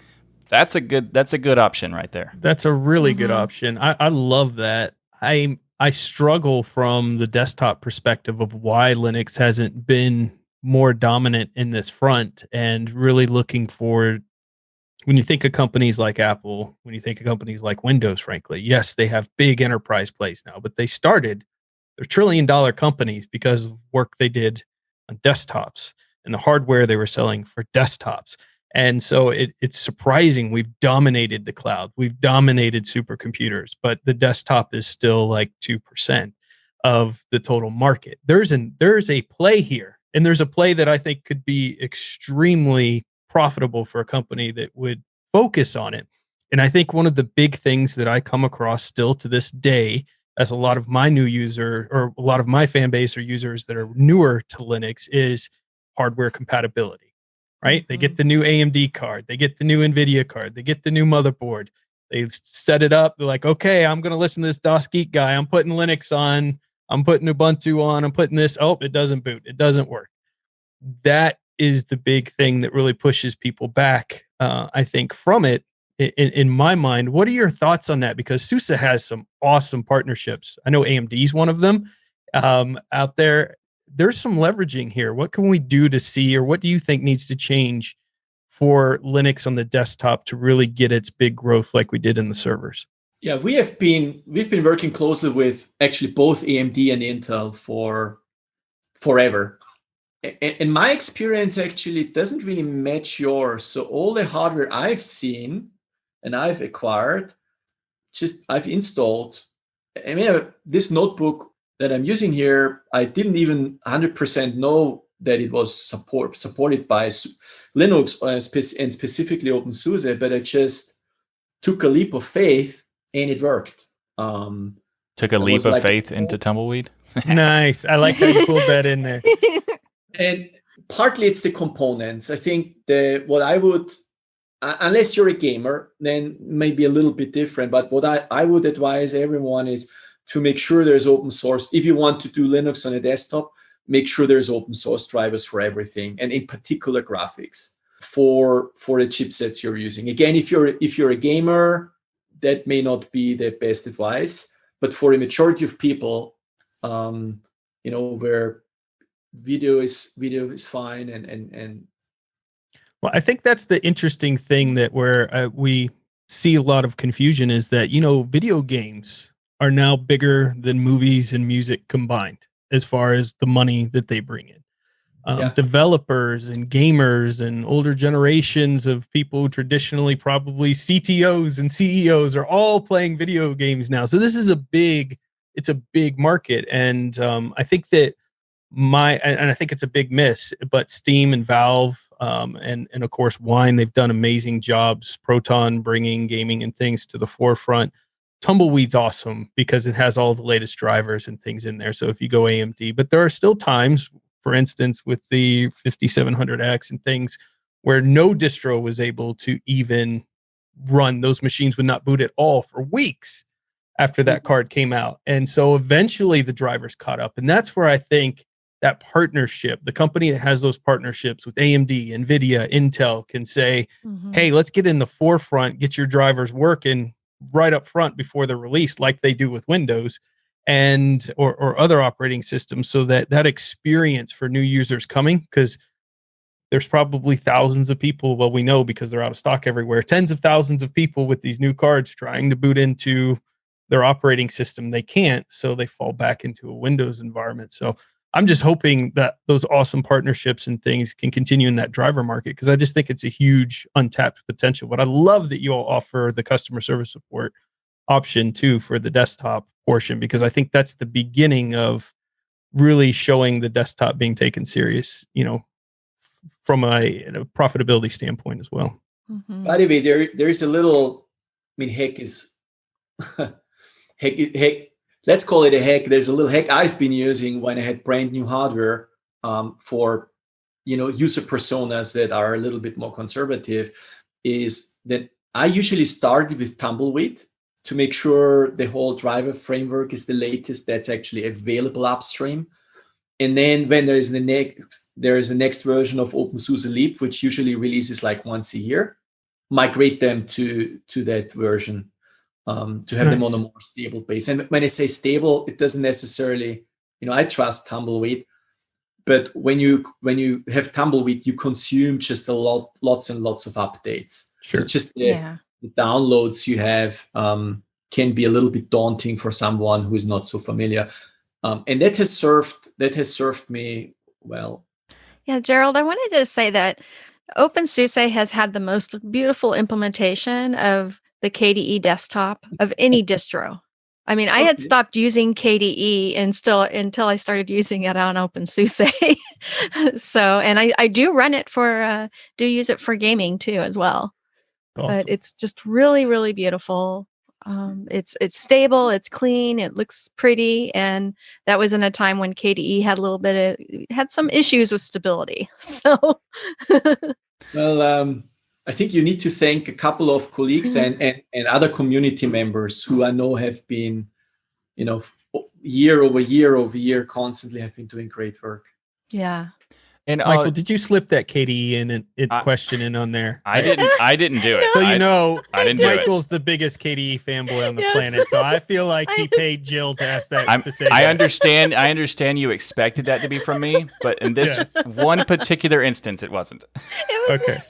that's a good option right there. That's a really good option. I love that. I struggle from the desktop perspective of why Linux hasn't been more dominant in this front, and really looking forward. When you think of companies like Apple, when you think of companies like Windows, frankly, yes, they have big enterprise plays now, but they're trillion-dollar companies because of work they did on desktops and the hardware they were selling for desktops. And so it's surprising we've dominated the cloud. We've dominated supercomputers, but the desktop is still like 2% of the total market. There's a play here. And there's a play that I think could be extremely profitable for a company that would focus on it. And I think one of the big things that I come across still to this day, as a lot of my new user or a lot of my fan base or users that are newer to Linux, is hardware compatibility, right? They get the new AMD card, they get the new NVIDIA card, they get the new motherboard, they set it up. They're like, okay, I'm going to listen to this DOS Geek guy. I'm putting Linux on. I'm putting Ubuntu on. I'm putting this. Oh, it doesn't boot. It doesn't work. That is the big thing that really pushes people back, I think, from it. In my mind, what are your thoughts on that? Because SUSE has some awesome partnerships. I know AMD is one of them out there. There's some leveraging here. What can we do to see, or what do you think needs to change for Linux on the desktop to really get its big growth like we did in the servers? Yeah, we've been working closely with actually both AMD and Intel for forever. And my experience actually doesn't really match yours. So all the hardware I've seen and I've acquired, I've installed. I mean, this notebook that I'm using here, I didn't even 100% know that it was supported by Linux and specifically openSUSE, but I just took a leap of faith and it worked. Took a leap of faith into Tumbleweed. Nice. I like how you pulled that in there. And partly it's the components. I think what I would, unless you're a gamer, then maybe a little bit different. But what I would advise everyone is to make sure there's open source. If you want to do Linux on a desktop, make sure there's open source drivers for everything, and in particular graphics for the chipsets you're using. Again, if you're a gamer, that may not be the best advice. But for a majority of people, where video is fine and Well, I think that's the interesting thing that where we see a lot of confusion is that, video games are now bigger than movies and music combined as far as the money that they bring in. Developers and gamers and older generations of people who traditionally probably CTOs and CEOs are all playing video games now. So this is a big market. And I think that I think it's a big miss, but Steam and Valve and of course Wine. They've done amazing jobs. Proton bringing gaming and things to the forefront. Tumbleweed's awesome because it has all the latest drivers and things in there. So if you go AMD, but there are still times, for instance, with the 5700X and things, where no distro was able to even run. Those machines would not boot at all for weeks after that card came out. And so eventually the drivers caught up. And that's where I think that partnership, the company that has those partnerships with AMD, NVIDIA, Intel can say, hey, let's get in the forefront, get your drivers working right up front before they're released, like they do with Windows and or other operating systems, so that that experience for new users coming, because there's probably thousands of people, well, we know because they're out of stock everywhere, tens of thousands of people with these new cards trying to boot into their operating system. They can't, so they fall back into a Windows environment. So I'm just hoping that those awesome partnerships and things can continue in that driver market, because I just think it's a huge untapped potential. But I love that you all offer the customer service support option too for the desktop portion, because I think that's the beginning of really showing the desktop being taken serious, from a profitability standpoint as well. By the way, there is a little, hack is hack. Let's call it a hack. There's a little hack I've been using when I had brand new hardware for user personas that are a little bit more conservative, is that I usually start with Tumbleweed to make sure the whole driver framework is the latest that's actually available upstream. And then when there is a next version of openSUSE Leap, which usually releases like once a year, migrate them to that version to have them on a more stable base. And when I say stable, it doesn't necessarily, I trust Tumbleweed, but when you have Tumbleweed, you consume just lots and lots of updates. Sure. So just the downloads you have can be a little bit daunting for someone who is not so familiar. And that has served me well. Yeah, Gerald, I wanted to say that openSUSE has had the most beautiful implementation of the KDE desktop of any distro. I mean, I had stopped using KDE until I started using it on openSUSE. So, and I do run it do use it for gaming too as well. Awesome. But it's just really, really beautiful. It's stable, it's clean, it looks pretty, and that was in a time when KDE had some issues with stability. So, well, I think you need to thank a couple of colleagues and other community members who I know have been, year over year, constantly have been doing great work. Yeah. And Michael, did you slip that KDE question in on there? I didn't do it. So I didn't do it. Michael's the biggest KDE fanboy on the planet, so I feel like he paid Jill to ask that. I understand you expected that to be from me, but in this one particular instance, it wasn't. Okay.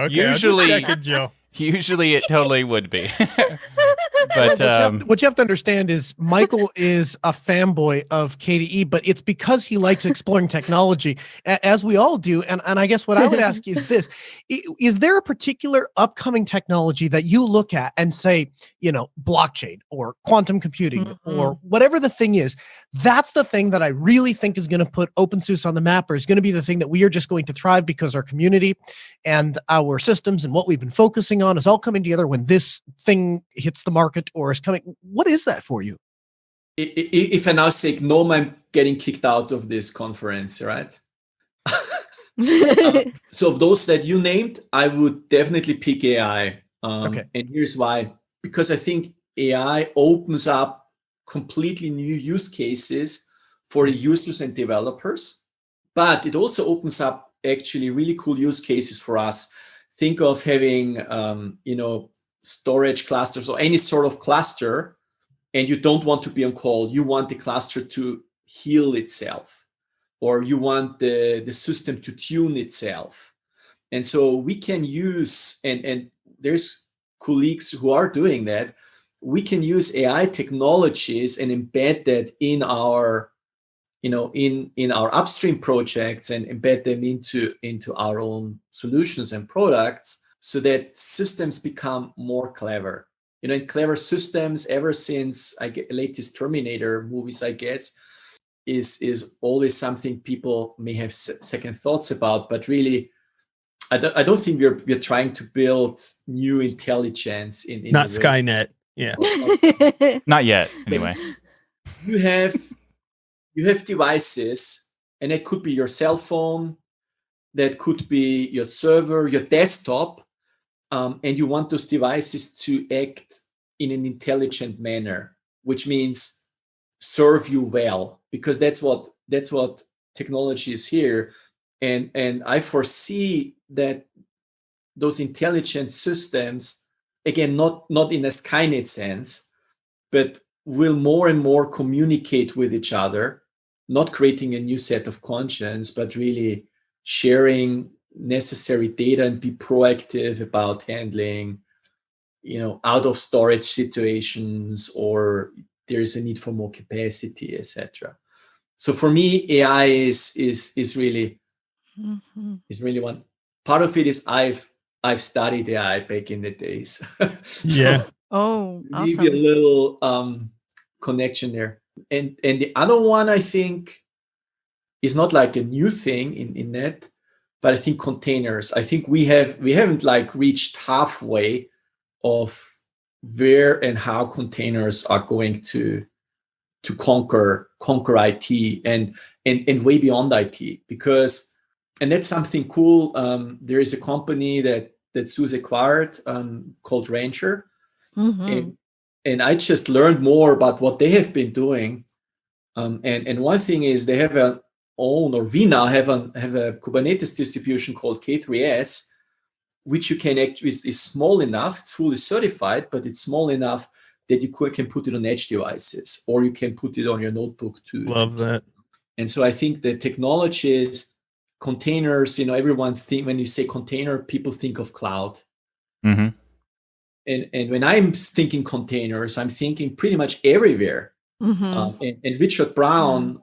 Usually it totally would be. But what you have to understand is Michael is a fanboy of KDE, but it's because he likes exploring technology, as we all do. And I guess what I would ask you is this: is there a particular upcoming technology that you look at and say, blockchain or quantum computing or whatever the thing is, that's the thing that I really think is going to put openSUSE on the map, or is going to be the thing that we are just going to thrive because our community and our systems and what we've been focusing on is all coming together when this thing hits the market or is coming? What is that for you? If I now say GNOME, I'm getting kicked out of this conference, right? So of those that you named, I would definitely pick AI. And here's why. Because I think AI opens up completely new use cases for the users and developers, but it also opens up actually really cool use cases for us. Think of having, storage clusters or any sort of cluster, and you don't want to be on call. You want the cluster to heal itself, or you want the system to tune itself. And so we can use, and there's colleagues who are doing that. We can use AI technologies and embed that in our in our upstream projects and embed them into our own solutions and products, so that systems become more clever. And clever systems, ever since latest Terminator movies, I guess, is always something people may have second thoughts about. But really, I don't think we're trying to build new intelligence in Not the world. Skynet. Yeah. Not yet, anyway. You have devices, and it could be your cell phone, that could be your server, your desktop, and you want those devices to act in an intelligent manner, which means serve you well, because that's what technology is here. And I foresee that those intelligent systems, again, not in a Skynet sense, but will more and more communicate with each other, not creating a new set of conscience, but really sharing necessary data and be proactive about handling, out of storage situations, or there is a need for more capacity, etc. So for me, AI is really one part of it. Is I've studied AI back in the days. Yeah. Oh, Maybe a awesome. little connection there. And the other one, I think, is not like a new thing in net, but I think containers. I think we haven't like reached halfway of where and how containers are going to conquer IT and way beyond IT, because, and that's something cool. There is a company that SUSE acquired, called Rancher, Mhm. and I just learned more about what they have been doing. And one thing is they have we now have a Kubernetes distribution called K3s, which you can actually is small enough. It's fully certified, but it's small enough that you can put it on edge devices, or you can put it on your notebook to. Love that. And so I think the technologies, containers, everyone when you say container, people think of cloud. Mm-hmm. And when I'm thinking containers, I'm thinking pretty much everywhere. And Richard Brown,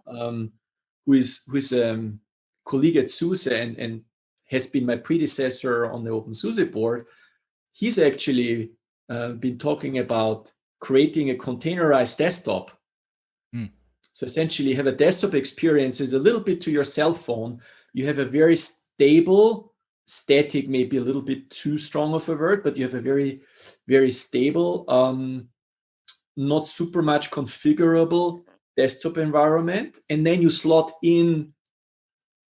who is a colleague at SUSE and has been my predecessor on the openSUSE board, he's actually been talking about creating a containerized desktop. So essentially, you have a desktop experience is a little bit to your cell phone. You have a very stable, static, maybe a little bit too strong of a word, but you have a very, very stable, not super much configurable desktop environment. And then you slot in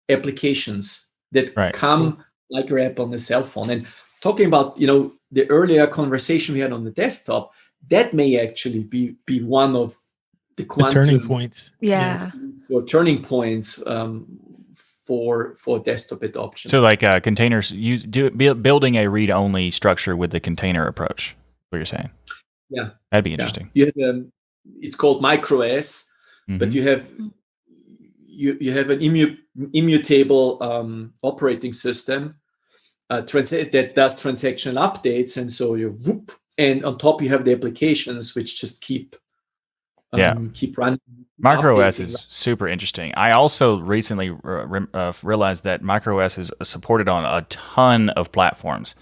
applications that come like your app on the cell phone. And talking about, the earlier conversation we had on the desktop, that may actually be one of the quantum turning points. Yeah. or turning points for desktop adoption. So like containers, building a read-only structure with the container approach, what you're saying. Yeah. That'd be interesting. You have it's called microOS, but you have an immutable operating system that does transactional updates, and so you whoop, and on top you have the applications which just keep running. MicroOS is super interesting. I also recently realized that MicroOS is supported on a ton of platforms.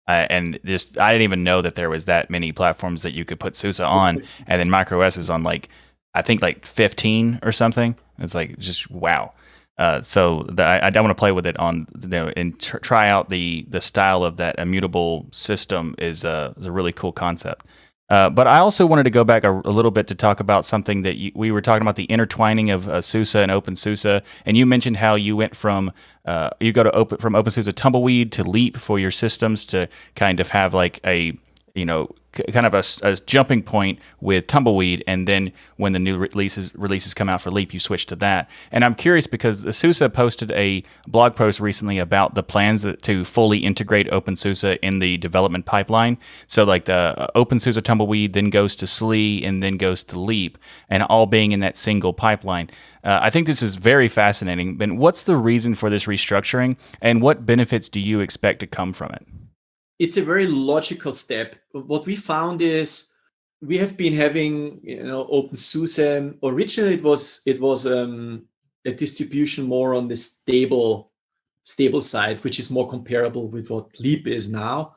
And just I didn't even know that there was that many platforms that you could put SUSE on, and then MicroOS is on I think 15 or something. It's just wow. So I want to play with it on and try out the style of that immutable system is a really cool concept. But I also wanted to go back a little bit to talk about something that we were talking about, the intertwining of SUSE and openSUSE, and you mentioned how you went from from openSUSE Tumbleweed to Leap for your systems to kind of have kind of a jumping point with Tumbleweed, and then when the new releases come out for Leap, you switch to that. And I'm curious because the SUSE posted a blog post recently about the plans to fully integrate openSUSE in the development pipeline. So the openSUSE Tumbleweed then goes to SLE and then goes to Leap, and all being in that single pipeline. I think this is very fascinating. But what's the reason for this restructuring, and what benefits do you expect to come from it? It's a very logical step. What we found is we have been having, openSUSE. Originally, it was a distribution more on the stable side, which is more comparable with what Leap is now.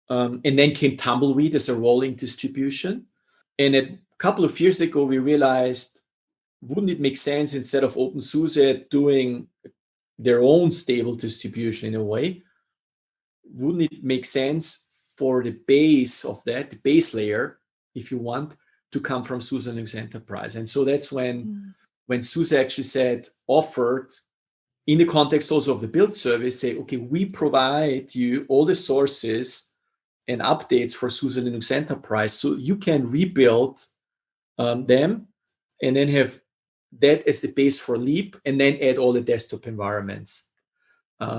And then came Tumbleweed as a rolling distribution. And a couple of years ago, we realized, wouldn't it make sense, instead of openSUSE doing their own stable distribution in a way, wouldn't it make sense for the base of that, the base layer, if you want, to come from SUSE Linux Enterprise? And so that's when SUSE actually offered, in the context also of the build service, say, okay, we provide you all the sources and updates for SUSE Linux Enterprise, so you can rebuild them and then have that as the base for Leap, and then add all the desktop environments.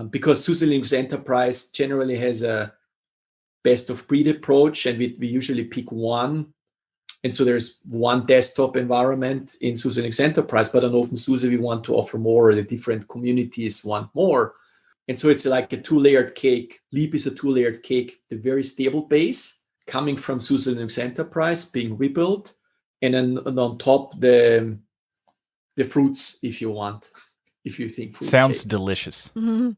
Because SUSE Linux Enterprise generally has a best of breed approach, and we usually pick one. And so there's one desktop environment in SUSE Linux Enterprise, but on openSUSE, we want to offer more, or the different communities want more. And so it's like a two-layered cake. Leap is a two-layered cake, the very stable base coming from SUSE Linux Enterprise being rebuilt, and then on top the fruits, if you want, if you think fruit Sounds cake. delicious. Mhm.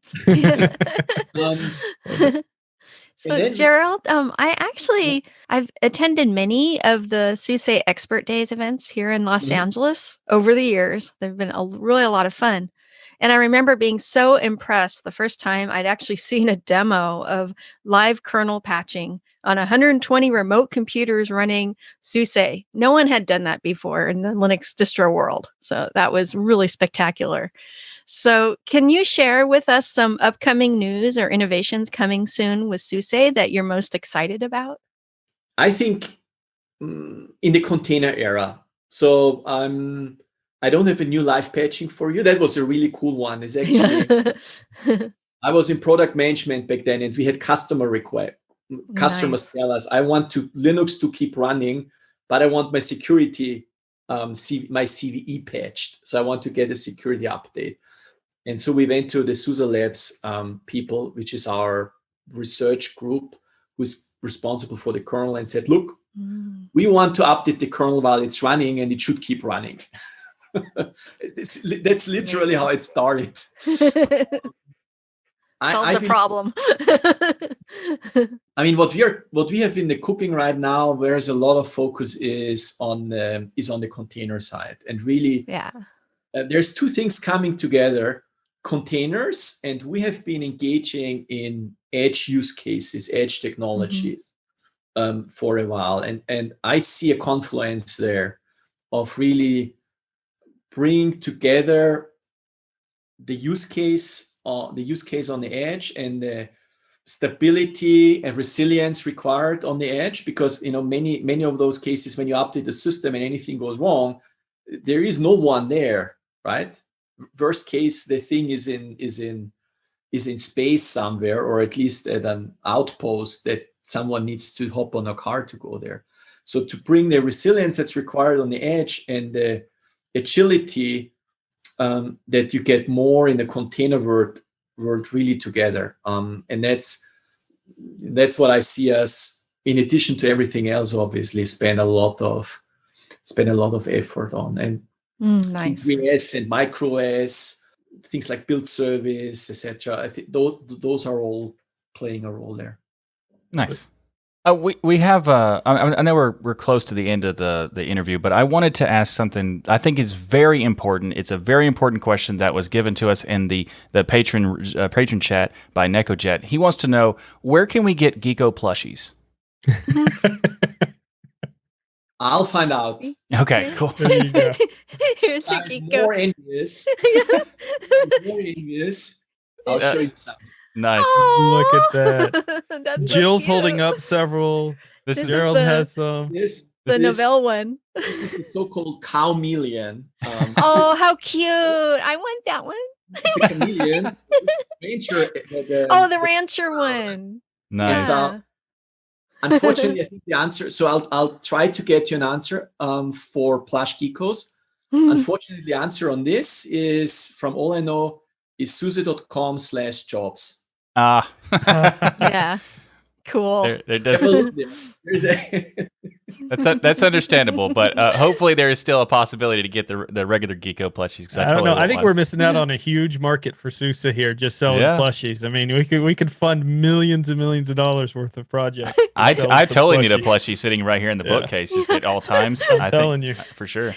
So then- Gerald, I've attended many of the SUSE Expert Days events here in Los Angeles over the years. They've been really a lot of fun. And I remember being so impressed the first time I'd actually seen a demo of live kernel patching on 120 remote computers running SUSE. No one had done that before in the Linux distro world. So that was really spectacular. So can you share with us some upcoming news or innovations coming soon with SUSE that you're most excited about? I think in the container era. So I don't have a new live patching for you. That was a really cool one. It's actually, I was in product management back then, and we had customers tell us, I want Linux to keep running, but I want my security, my CVE patched. So I want to get a security update. And so we went to the SUSE Labs people, which is our research group who's responsible for the kernel, and said, look, we want to update the kernel while it's running, and it should keep running. That's literally how it started. Solve the problem. I mean, what we have in the cooking right now, whereas a lot of focus is on the container side, and really, there's two things coming together: containers, and we have been engaging in edge use cases, edge technologies for a while, and I see a confluence there of really bring together the use case on the edge, and the stability and resilience required on the edge, because many of those cases, when you update the system and anything goes wrong, there is no one there, right? Worst case, the thing is in space somewhere, or at least at an outpost that someone needs to hop on a car to go there. So to bring the resilience that's required on the edge and the agility that you get more in the container world really together, and that's what I see us, in addition to everything else, obviously spend a lot of effort on. And nice. KVS and microOS, things like build service, etc. I think those are all playing a role there. Nice. We have. I know we're close to the end of the interview, but I wanted to ask something I think is very important. It's a very important question that was given to us in the patron chat by NecoJet. He wants to know, where can we get Geeko plushies? I'll find out. Okay, cool. There you go. Here's a Guys, Geeko. more envious. I'll show you some. Nice. Look at that. That's so Jill's cute. holding up several. This This is is Gerald the- has some. The Novell one. This is so-called Cowmelion. Oh, how cute. I want that one. The chameleon. Oh, the Rancher one. nice. Yeah. Unfortunately, I think the answer. So I'll try to get you an answer for plush geekos. Unfortunately, the answer on this is, from all I know, is SUSE.com/jobs. Yeah. Cool. There does, that's understandable, but hopefully there is still a possibility to get the regular Geeko plushies. 'Cause I don't know. totally I think want we're missing out on a huge market for SUSE here, just selling Yeah. plushies. I mean, we could fund millions and millions of dollars worth of projects. I selling I some totally need a plushies. plushie sitting right here in the Yeah. bookcase just at all times. I'm telling you. For sure.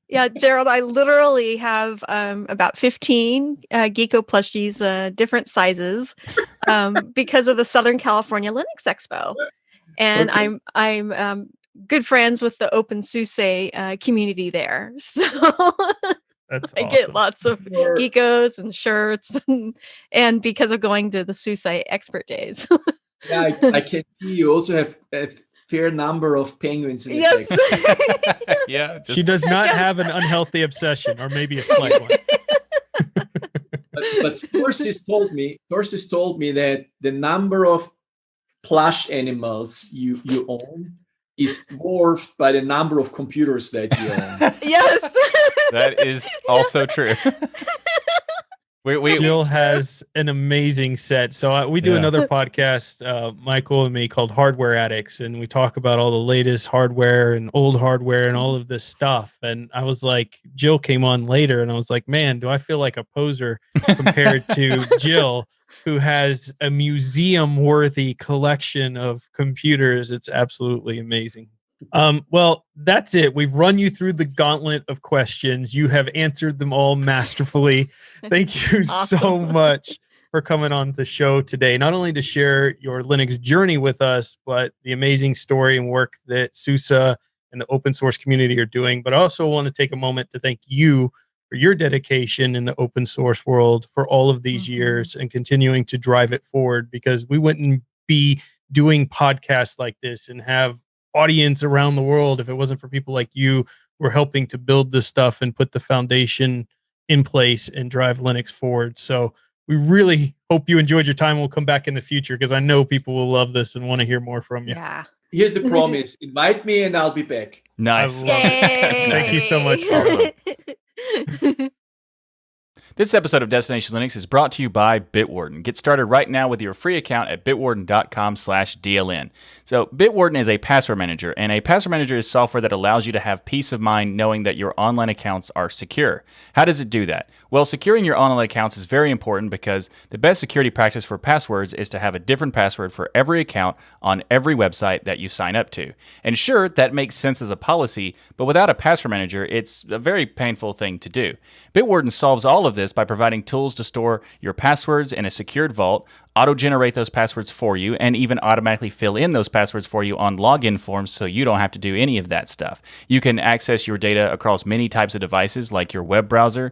Yeah, Gerald, I literally have about 15 Geeko plushies, different sizes, because of the Southern California Linux Expo, and Okay. I'm good friends with the openSUSE community there, so That's I get awesome. lots of Or- Geekos and shirts, and because of going to the SUSE Expert Days. yeah, I can see you also have a fair number of penguins in the Yes. back. Yeah, She does not Yeah. have an unhealthy obsession, or maybe a slight one. But sources told me that the number of plush animals you own is dwarfed by the number of computers that you own. Yes. that is also true. we Jill has an amazing set. So we do Yeah. another podcast, Michael and me, called Hardware Addicts, and we talk about all the latest hardware and old hardware and all of this stuff. And I was like, Jill came on later, and I was like, man, do I feel like a poser compared to Jill, who has a museum-worthy collection of computers? It's absolutely amazing. Well, that's it. We've run you through the gauntlet of questions. You have answered them all masterfully. Thank you so Awesome. much for coming on the show today, not only to share your Linux journey with us, but the amazing story and work that SUSE and the open source community are doing. But I also want to take a moment to thank you for your dedication in the open source world for all of these years and continuing to drive it forward, because we wouldn't be doing podcasts like this and have audience around the world if it wasn't for people like you who are helping to build this stuff and put the foundation in place and drive Linux forward. So we really hope you enjoyed your time. We'll come back in the future because I know people will love this and want to hear more from you. Yeah. Here's the promise: invite me, and I'll be back. Nice. I love it. Thank you so much. Awesome. This episode of Destination Linux is brought to you by Bitwarden. Get started right now with your free account at bitwarden.com/DLN. So Bitwarden is a password manager, and a password manager is software that allows you to have peace of mind knowing that your online accounts are secure. How does it do that? Well, securing your online accounts is very important because the best security practice for passwords is to have a different password for every account on every website that you sign up to. And sure, that makes sense as a policy, but without a password manager, it's a very painful thing to do. Bitwarden solves all of this by providing tools to store your passwords in a secured vault, auto-generate those passwords for you, and even automatically fill in those passwords for you on login forms so you don't have to do any of that stuff. You can access your data across many types of devices like your web browser,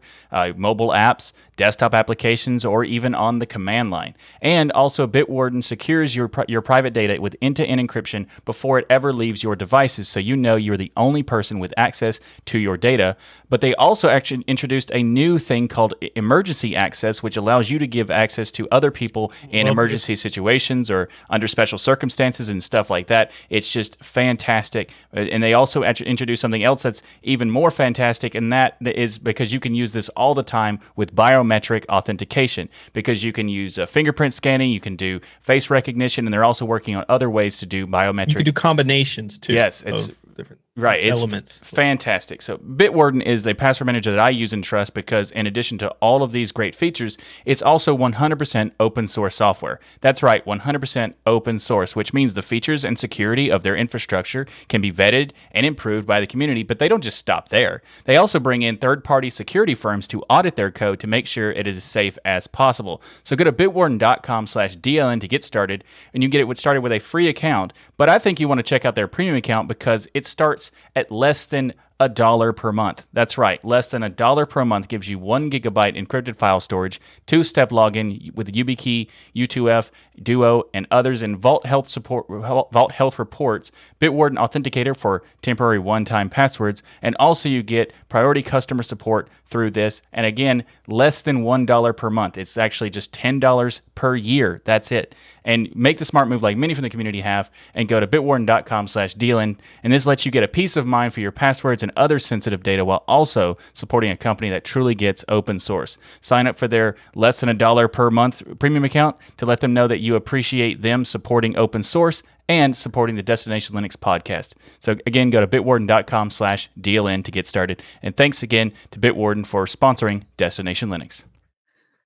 mobile apps, desktop applications, or even on the command line. And also, Bitwarden secures your private data with end-to-end encryption before it ever leaves your devices, so you know you're the only person with access to your data. But they also actually introduced a new thing called emergency access, which allows you to give access to other people in emergency situations or under special circumstances and stuff like that. It's just fantastic. And they also introduced something else that's even more fantastic, and that is because you can use this all the time with biometric authentication, because you can use fingerprint scanning, you can do face recognition, and they're also working on other ways to do biometric. You can do combinations too. Yes, it's different right. It's elements. Fantastic. So Bitwarden is the password manager that I use and trust because in addition to all of these great features, it's also 100% open source software. That's right, 100% open source, which means the features and security of their infrastructure can be vetted and improved by the community, but they don't just stop there. They also bring in third-party security firms to audit their code to make sure it is as safe as possible. So go to bitwarden.com/DLN to get started, and you get it started with a free account, but I think you want to check out their premium account because it starts at less than $1 per month. That's right, less than $1 per month gives you 1 gigabyte encrypted file storage, 2-step login with YubiKey, U2F, Duo, and others, and Vault Health reports, Bitwarden Authenticator for temporary one-time passwords, and also you get priority customer support through this. And again, less than $1 per month. It's actually just $10 per year. That's it. And make the smart move like many from the community have, and go to bitwarden.com/DLN, and this lets you get a peace of mind for your passwords and other sensitive data while also supporting a company that truly gets open source. Sign up for their less than $1 per month premium account to let them know that you appreciate them supporting open source and supporting the Destination Linux podcast. So again, go to bitwarden.com/DLN to get started. And thanks again to Bitwarden for sponsoring Destination Linux.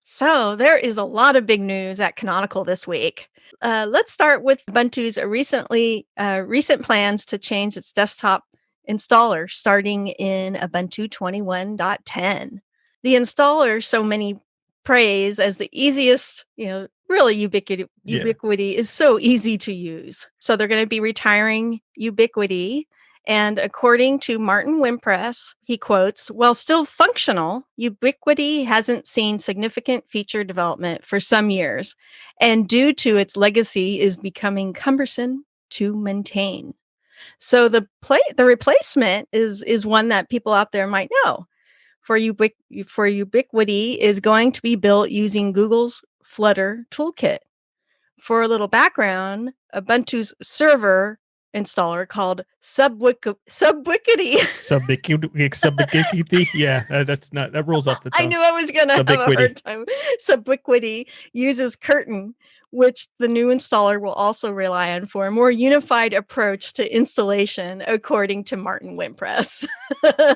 So there is a lot of big news at Canonical this week. Let's start with Ubuntu's recent plans to change its desktop installer starting in Ubuntu 21.10. The installer, so many praise as the easiest, really ubiquity is so easy to use. So they're going to be retiring Ubiquity. And according to Martin Wimpress, he quotes, while still functional, Ubiquity hasn't seen significant feature development for some years, and due to its legacy is becoming cumbersome to maintain. So the replacement is one that people out there might know. For Ubiquity is going to be built using Google's Flutter toolkit. For a little background, Ubuntu's server installer called Subwikity. Subwikity. Yeah, that rolls off the tongue. I knew I was going to have a hard time. Subwikity uses Curtain, which the new installer will also rely on for a more unified approach to installation, according to Martin Wimpress.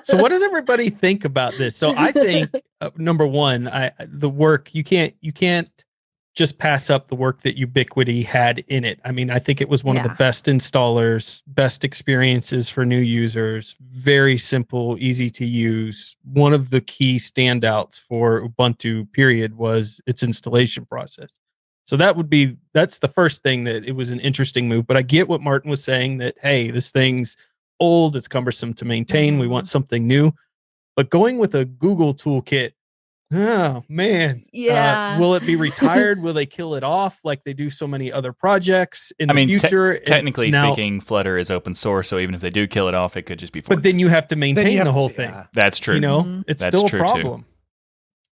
So what does everybody think about this? So I think number one, the work, you can't just pass up the work that Ubiquity had in it. I mean, I think it was one of the best installers, best experiences for new users, very simple, easy to use. One of the key standouts for Ubuntu period was its installation process. So that's the first thing, that it was an interesting move. But I get what Martin was saying, that, hey, this thing's old, it's cumbersome to maintain. We want something new. But going with a Google toolkit, oh man. Yeah. Will it be retired? Will they kill it off like they do so many other projects in the future? Technically speaking, Flutter is open source, so even if they do kill it off, it could just be forked. But then you have to maintain the whole thing. That's true. It's That's still a true problem.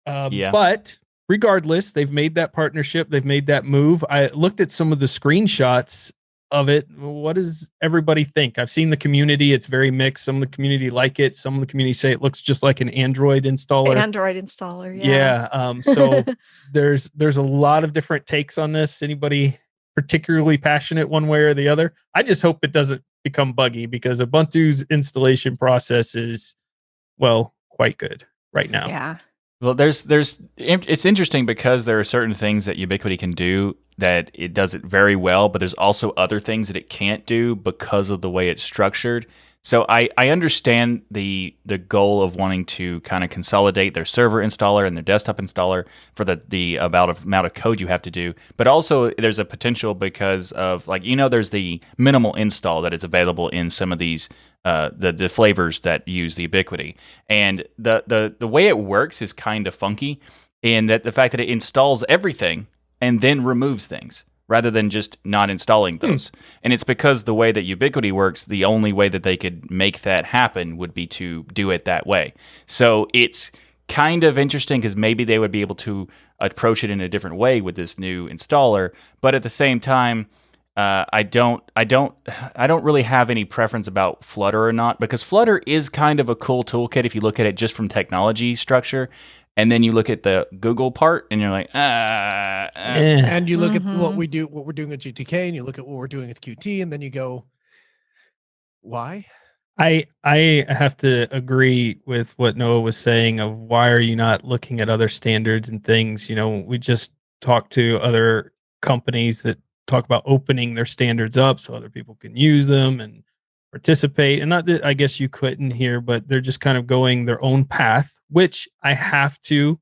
But regardless, they've made that partnership. They've made that move. I looked at some of the screenshots of it. What does everybody think? I've seen the community. It's very mixed. Some of the community like it. Some of the community say it looks just like an Android installer. Yeah. So there's a lot of different takes on this. Anybody particularly passionate one way or the other? I just hope it doesn't become buggy, because Ubuntu's installation process is, well, quite good right now. Yeah. Well, it's interesting because there are certain things that Ubiquity can do that it does it very well, but there's also other things that it can't do because of the way it's structured. So I understand the goal of wanting to kind of consolidate their server installer and their desktop installer for the amount of code you have to do, but also there's a potential because of, there's the minimal install that is available in some of these the flavors that use the Ubiquity, and the way it works is kind of funky in that the fact that it installs everything and then removes things rather than just not installing those. And it's because the way that Ubiquity works, the only way that they could make that happen would be to do it that way. So it's kind of interesting because maybe they would be able to approach it in a different way with this new installer, but at the same time, I don't really have any preference about Flutter or not, because Flutter is kind of a cool toolkit if you look at it just from technology structure, and then you look at the Google part, and you're like, And you look at what we're doing at GTK, and you look at what we're doing at QT, and then you go, why? I have to agree with what Noah was saying of why are you not looking at other standards and things. We just talked to other companies that talk about opening their standards up so other people can use them and participate. And not that I guess you couldn't here, but they're just kind of going their own path, which I have to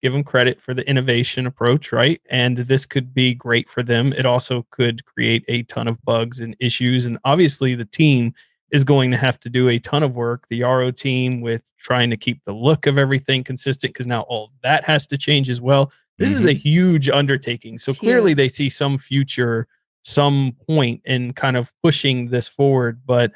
give them credit for the innovation approach, right? And this could be great for them. It also could create a ton of bugs and issues. And obviously the team is going to have to do a ton of work, the RO team, with trying to keep the look of everything consistent, because now all that has to change as well. This is a huge undertaking. So clearly they see some future, some point in kind of pushing this forward. But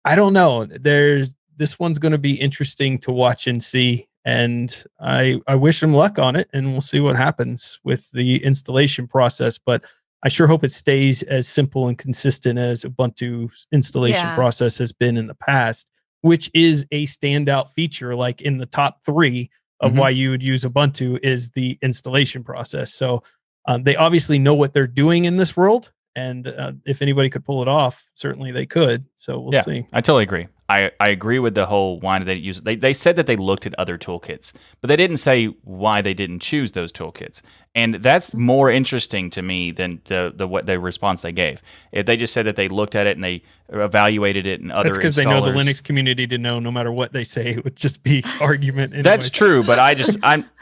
I don't know. This one's going to be interesting to watch and see. And I wish them luck on it, and we'll see what happens with the installation process. But I sure hope it stays as simple and consistent as Ubuntu's installation process has been in the past, which is a standout feature, like in the top 3 of why you would use Ubuntu is the installation process. So they obviously know what they're doing in this world. And if anybody could pull it off, certainly they could. So we'll see. I totally agree. I agree with the whole why did they use it. They said that they looked at other toolkits, but they didn't say why they didn't choose those toolkits. And that's more interesting to me than the response they gave. If they just said that they looked at it and they evaluated it and other That's because they know the installers- Linux community to know no matter what they say, it would just be argument. Anyway. That's true, but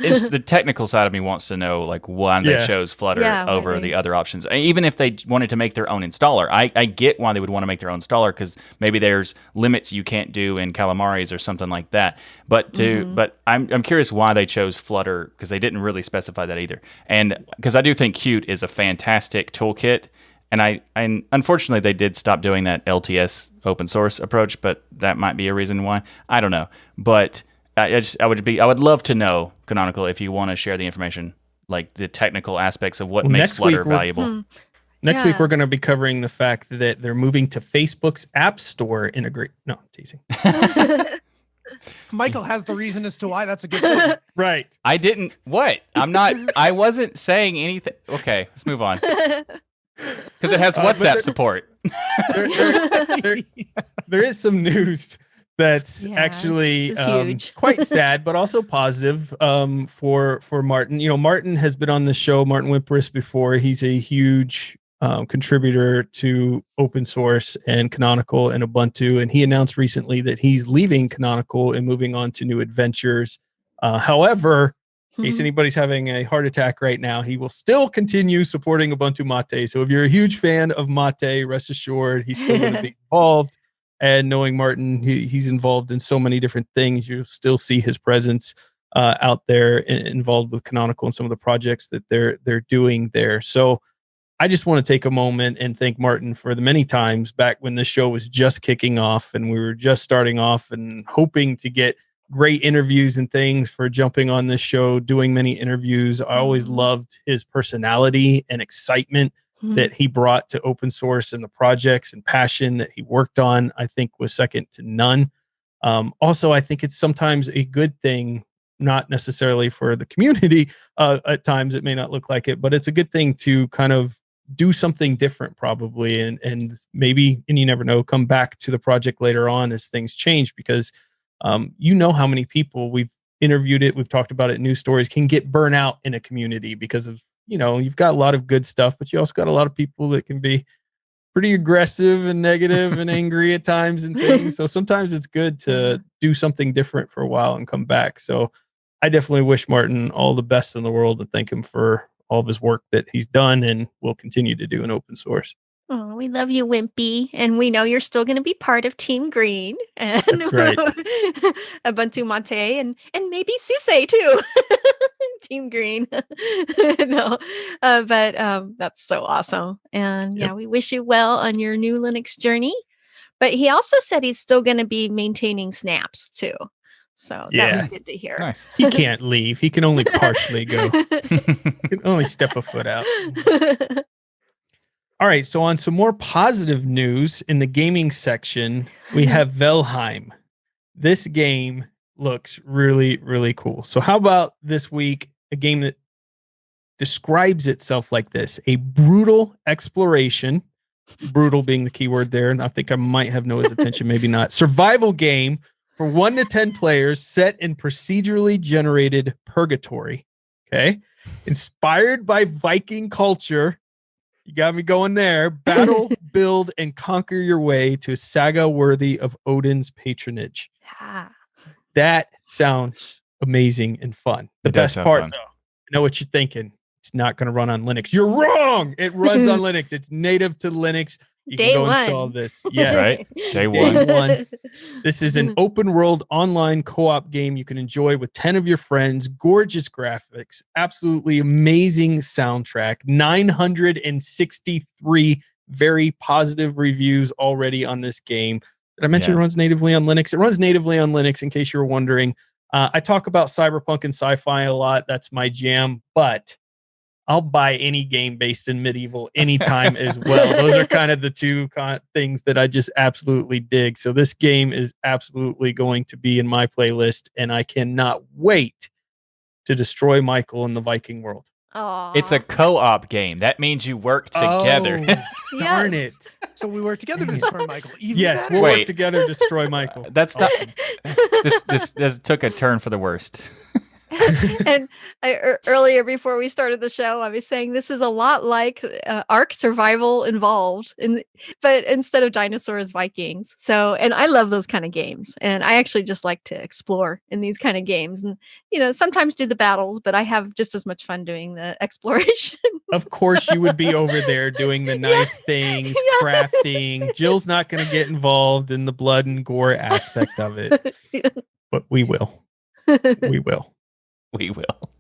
it's the technical side of me wants to know like why they chose Flutter over the other options. Even if they wanted to make their own installer, I get why they would want to make their own installer because maybe there's limits you can't do in Calamares or something like that. But I'm curious why they chose Flutter because they didn't really specify that either. And because I do think Qt is a fantastic toolkit. And unfortunately they did stop doing that LTS open source approach, but that might be a reason why. I don't know. But I would love to know, Canonical, if you want to share the information, like the technical aspects of what makes Flutter valuable. Next week we're going to be covering the fact that they're moving to Facebook's App Store integrate. No, teasing. Michael has the reason as to why that's a good thing. Right. I didn't. What? I wasn't saying anything. Okay, let's move on. Because it has WhatsApp support. There is some news that's actually quite sad, but also positive for Martin. You know, Martin has been on the show, Martin Wimpress, before. He's a huge contributor to open source and Canonical and Ubuntu, and he announced recently that he's leaving Canonical and moving on to new adventures. However, in case anybody's having a heart attack right now, he will still continue supporting Ubuntu Mate. So if you're a huge fan of Mate, rest assured he's still going to be involved. And knowing Martin, he's involved in so many different things. You'll still see his presence out there involved with Canonical and some of the projects that they're doing there. So I just want to take a moment and thank Martin for the many times back when this show was just kicking off and we were just starting off and hoping to get great interviews and things for jumping on this show, doing many interviews. I always loved his personality and excitement that he brought to open source and the projects and passion that he worked on, I think was second to none. Also, I think it's sometimes a good thing, not necessarily for the community. At times it may not look like it, but it's a good thing to kind of do something different probably. And maybe, and you never know, come back to the project later on as things change because you know how many people we've interviewed it, we've talked about it in news stories, can get burnt out in a community because of, you know, you've got a lot of good stuff, but you also got a lot of people that can be pretty aggressive and negative and angry at times and things. So sometimes it's good to do something different for a while and come back. So I definitely wish Martin all the best in the world and thank him for all of his work that he's done and will continue to do in open source. Oh, we love you, Wimpy. And we know you're still going to be part of Team Green and That's right. Ubuntu Mate and maybe SUSE too. Team Green. No, but that's so awesome. And yeah, we wish you well on your new Linux journey. But he also said he's still going to be maintaining snaps too. So that was good to hear. Nice. He can't leave. He can only partially go. He can only step a foot out. All right, so on some more positive news in the gaming section, we have Valheim. This game looks really, really cool. So how about this week, a game that describes itself like this, a brutal exploration, brutal being the key word there, and I think I might have Noah's attention, maybe not, survival game for 1 to 10 players set in procedurally generated purgatory, okay? Inspired by Viking culture. You got me going there. Battle, build, and conquer your way to a saga worthy of Odin's patronage. Yeah. That sounds amazing and fun. The best part, though, I know what you're thinking. It's not going to run on Linux. You're wrong. It runs on Linux. It's native to Linux. You Day can go one. install this. Yes. Right? Day Day one. one. This is an open world online co-op game you can enjoy with 10 of your friends. Gorgeous graphics, absolutely amazing soundtrack. 963 very positive reviews already on this game. Did I mention it runs natively on Linux? It runs natively on Linux, in case you were wondering. I talk about cyberpunk and sci-fi a lot. That's my jam, but I'll buy any game based in medieval anytime as well. Those are kind of the two things that I just absolutely dig. So this game is absolutely going to be in my playlist, and I cannot wait to destroy Michael in the Viking world. It's a co-op game. That means you work together. Oh, darn Yes. it. So we work together to destroy Michael. Even Yes, better. we'll Wait. work together to destroy Michael. That's not. This took a turn for the worst. And earlier before we started the show, I was saying this is a lot like Ark Survival Involved, but instead of dinosaurs, Vikings. So, and I love those kind of games, and I actually just like to explore in these kind of games, and sometimes do the battles, but I have just as much fun doing the exploration. Of course, you would be over there doing the nice things, crafting. Jill's not going to get involved in the blood and gore aspect of it, but we will. We will. We will.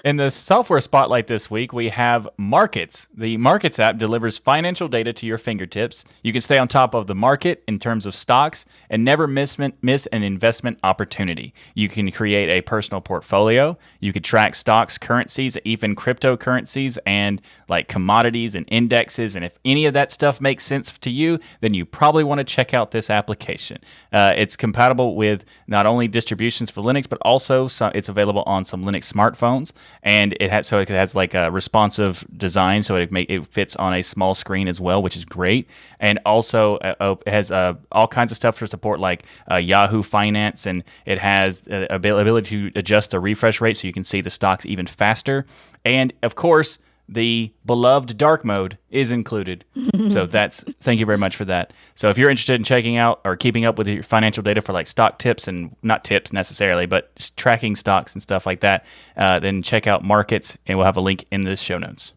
In the software spotlight this week, we have Markets. The Markets app delivers financial data to your fingertips. You can stay on top of the market in terms of stocks and never miss an investment opportunity. You can create a personal portfolio. You can track stocks, currencies, even cryptocurrencies, and like commodities and indexes. And if any of that stuff makes sense to you, then you probably want to check out this application. It's compatible with not only distributions for Linux, but also it's available on some Linux smartphones. And it has like a responsive design, so it fits on a small screen as well, which is great. And also it has all kinds of stuff for support, like Yahoo Finance, and it has the ability to adjust the refresh rate so you can see the stocks even faster. And of course, the beloved dark mode is included. So thank you very much for that. So if you're interested in checking out or keeping up with your financial data for like stock tips, and not tips necessarily, but just tracking stocks and stuff like that, then check out Markets, and we'll have a link in the show notes.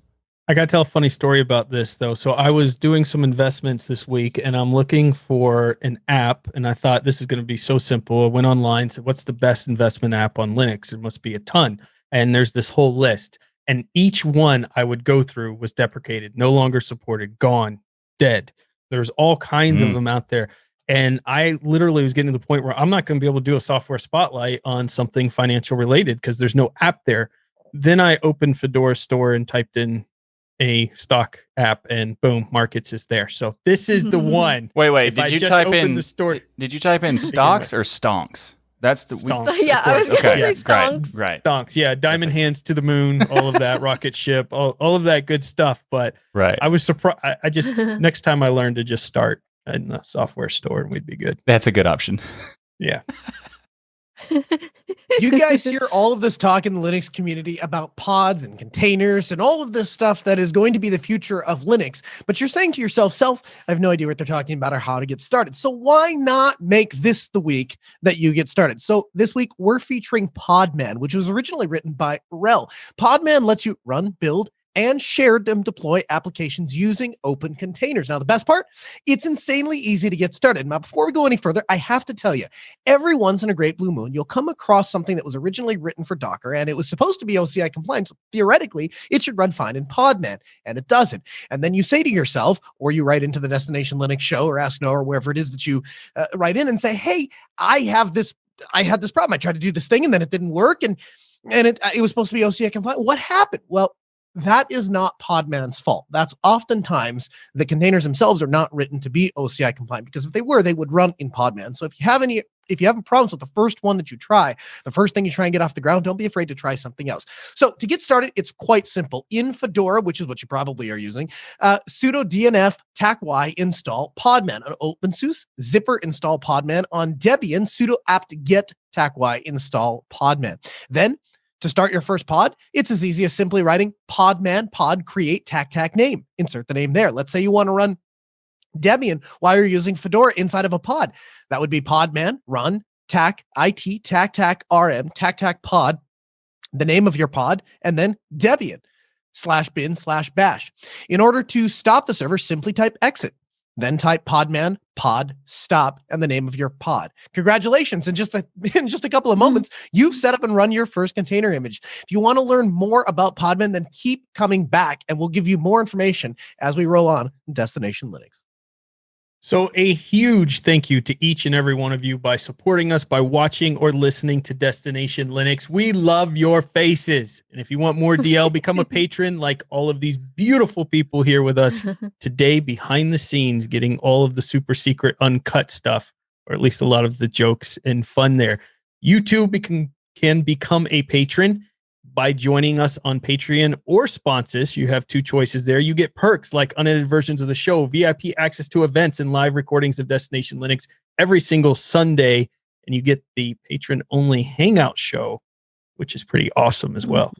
I got to tell a funny story about this, though. So I was doing some investments this week, and I'm looking for an app, and I thought this is going to be so simple. I went online, said, what's the best investment app on Linux? There must be a ton. And there's this whole list. And each one I would go through was deprecated, no longer supported, gone, dead. There's all kinds of them out there. And I literally was getting to the point where I'm not going to be able to do a software spotlight on something financial related because there's no app there. Then I opened Fedora Store and typed in a stock app, and boom, Markets is there. So this is the one. Wait, did you type in the store? Did you type in stocks or stonks? That's the Stonks. Yeah, I was going to say stonks. Right. Stonks, yeah, diamond hands to the moon, all of that, rocket ship, all of that good stuff. But right, I was surprised. I just next time I learned to just start in the software store, and we'd be good. That's a good option. Yeah. You guys hear all of this talk in the Linux community about pods and containers and all of this stuff that is going to be the future of Linux. But you're saying to yourself, I have no idea what they're talking about or how to get started. So why not make this the week that you get started? So this week we're featuring Podman, which was originally written by Rel. Podman lets you run, build, and share them deploy applications using open containers. Now, the best part, it's insanely easy to get started. Now, before we go any further, I have to tell you, every once in a great blue moon, you'll come across something that was originally written for Docker, and it was supposed to be OCI compliant. So theoretically, it should run fine in Podman, and it doesn't. And then you say to yourself, or you write into the Destination Linux show or Ask Noah or wherever it is that you write in and say, hey, I had this problem. I tried to do this thing, and then it didn't work, and it was supposed to be OCI compliant. What happened? Well, that is not Podman's fault. That's oftentimes the containers themselves are not written to be OCI compliant, because if they were, they would run in Podman. So if you have problems with the first one that you try, the first thing you try and get off the ground, don't be afraid to try something else. So to get started, it's quite simple. In Fedora, which is what you probably are using, sudo dnf tac-y install Podman. On openSUSE, zipper install Podman. On Debian, sudo apt-get tac-y install Podman. Then to start your first pod, it's as easy as simply writing podman pod create tac name. Insert the name there. Let's say you want to run Debian while you're using Fedora inside of a pod. That would be podman run tac it tac rm tac pod, the name of your pod, and then Debian /bin/bash. In order to stop the server, simply type exit. Then type podman pod stop and the name of your pod. Congratulations. In just a couple of moments, you've set up and run your first container image. If you want to learn more about Podman, then keep coming back and we'll give you more information as we roll on Destination Linux. So a huge thank you to each and every one of you by supporting us, by watching or listening to Destination Linux. We love your faces. And if you want more DL, become a patron like all of these beautiful people here with us today behind the scenes, getting all of the super secret uncut stuff, or at least a lot of the jokes and fun there. You too can become a patron. by joining us on Patreon or Sponsus. You have 2 choices there. You get perks like unedited versions of the show, VIP access to events, and live recordings of Destination Linux every single Sunday. And you get the patron-only Hangout show, which is pretty awesome as well.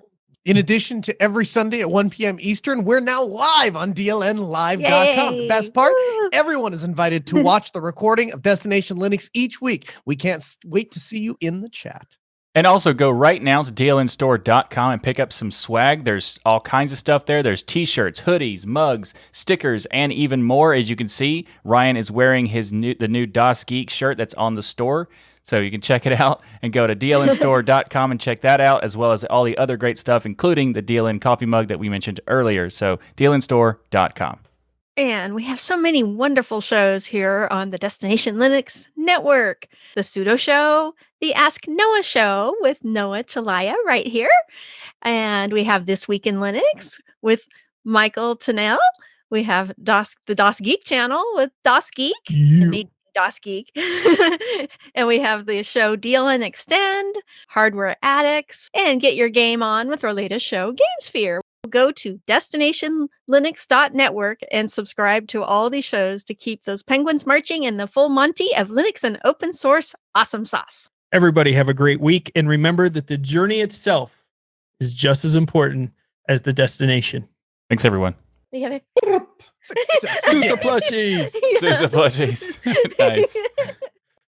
In addition to every Sunday at 1 p.m. Eastern, we're now live on DLNlive.com. The best part, everyone is invited to watch the recording of Destination Linux each week. We can't wait to see you in the chat. And also go right now to dlnstore.com and pick up some swag. There's all kinds of stuff there. There's t-shirts, hoodies, mugs, stickers, and even more. As you can see, Ryan is wearing the new Das Geek shirt that's on the store. So you can check it out and go to dlnstore.com and check that out, as well as all the other great stuff, including the DLN coffee mug that we mentioned earlier. So dlnstore.com. And we have so many wonderful shows here on the Destination Linux Network. The Sudo Show, the Ask Noah Show with Noah Chalaya right here. And we have This Week in Linux with Michael Tennell. We have the DOS Geek channel with DOS Geek. DOS Geek. And we have the show DLN Extend, Hardware Addicts, and Get Your Game On with our latest show, GameSphere. Go to destinationlinux.network and subscribe to all these shows to keep those penguins marching in the full Monty of Linux and open source awesome sauce. Everybody have a great week. And remember that the journey itself is just as important as the destination. Thanks, everyone. You got it. SUSE plushies. SUSE plushies. Nice.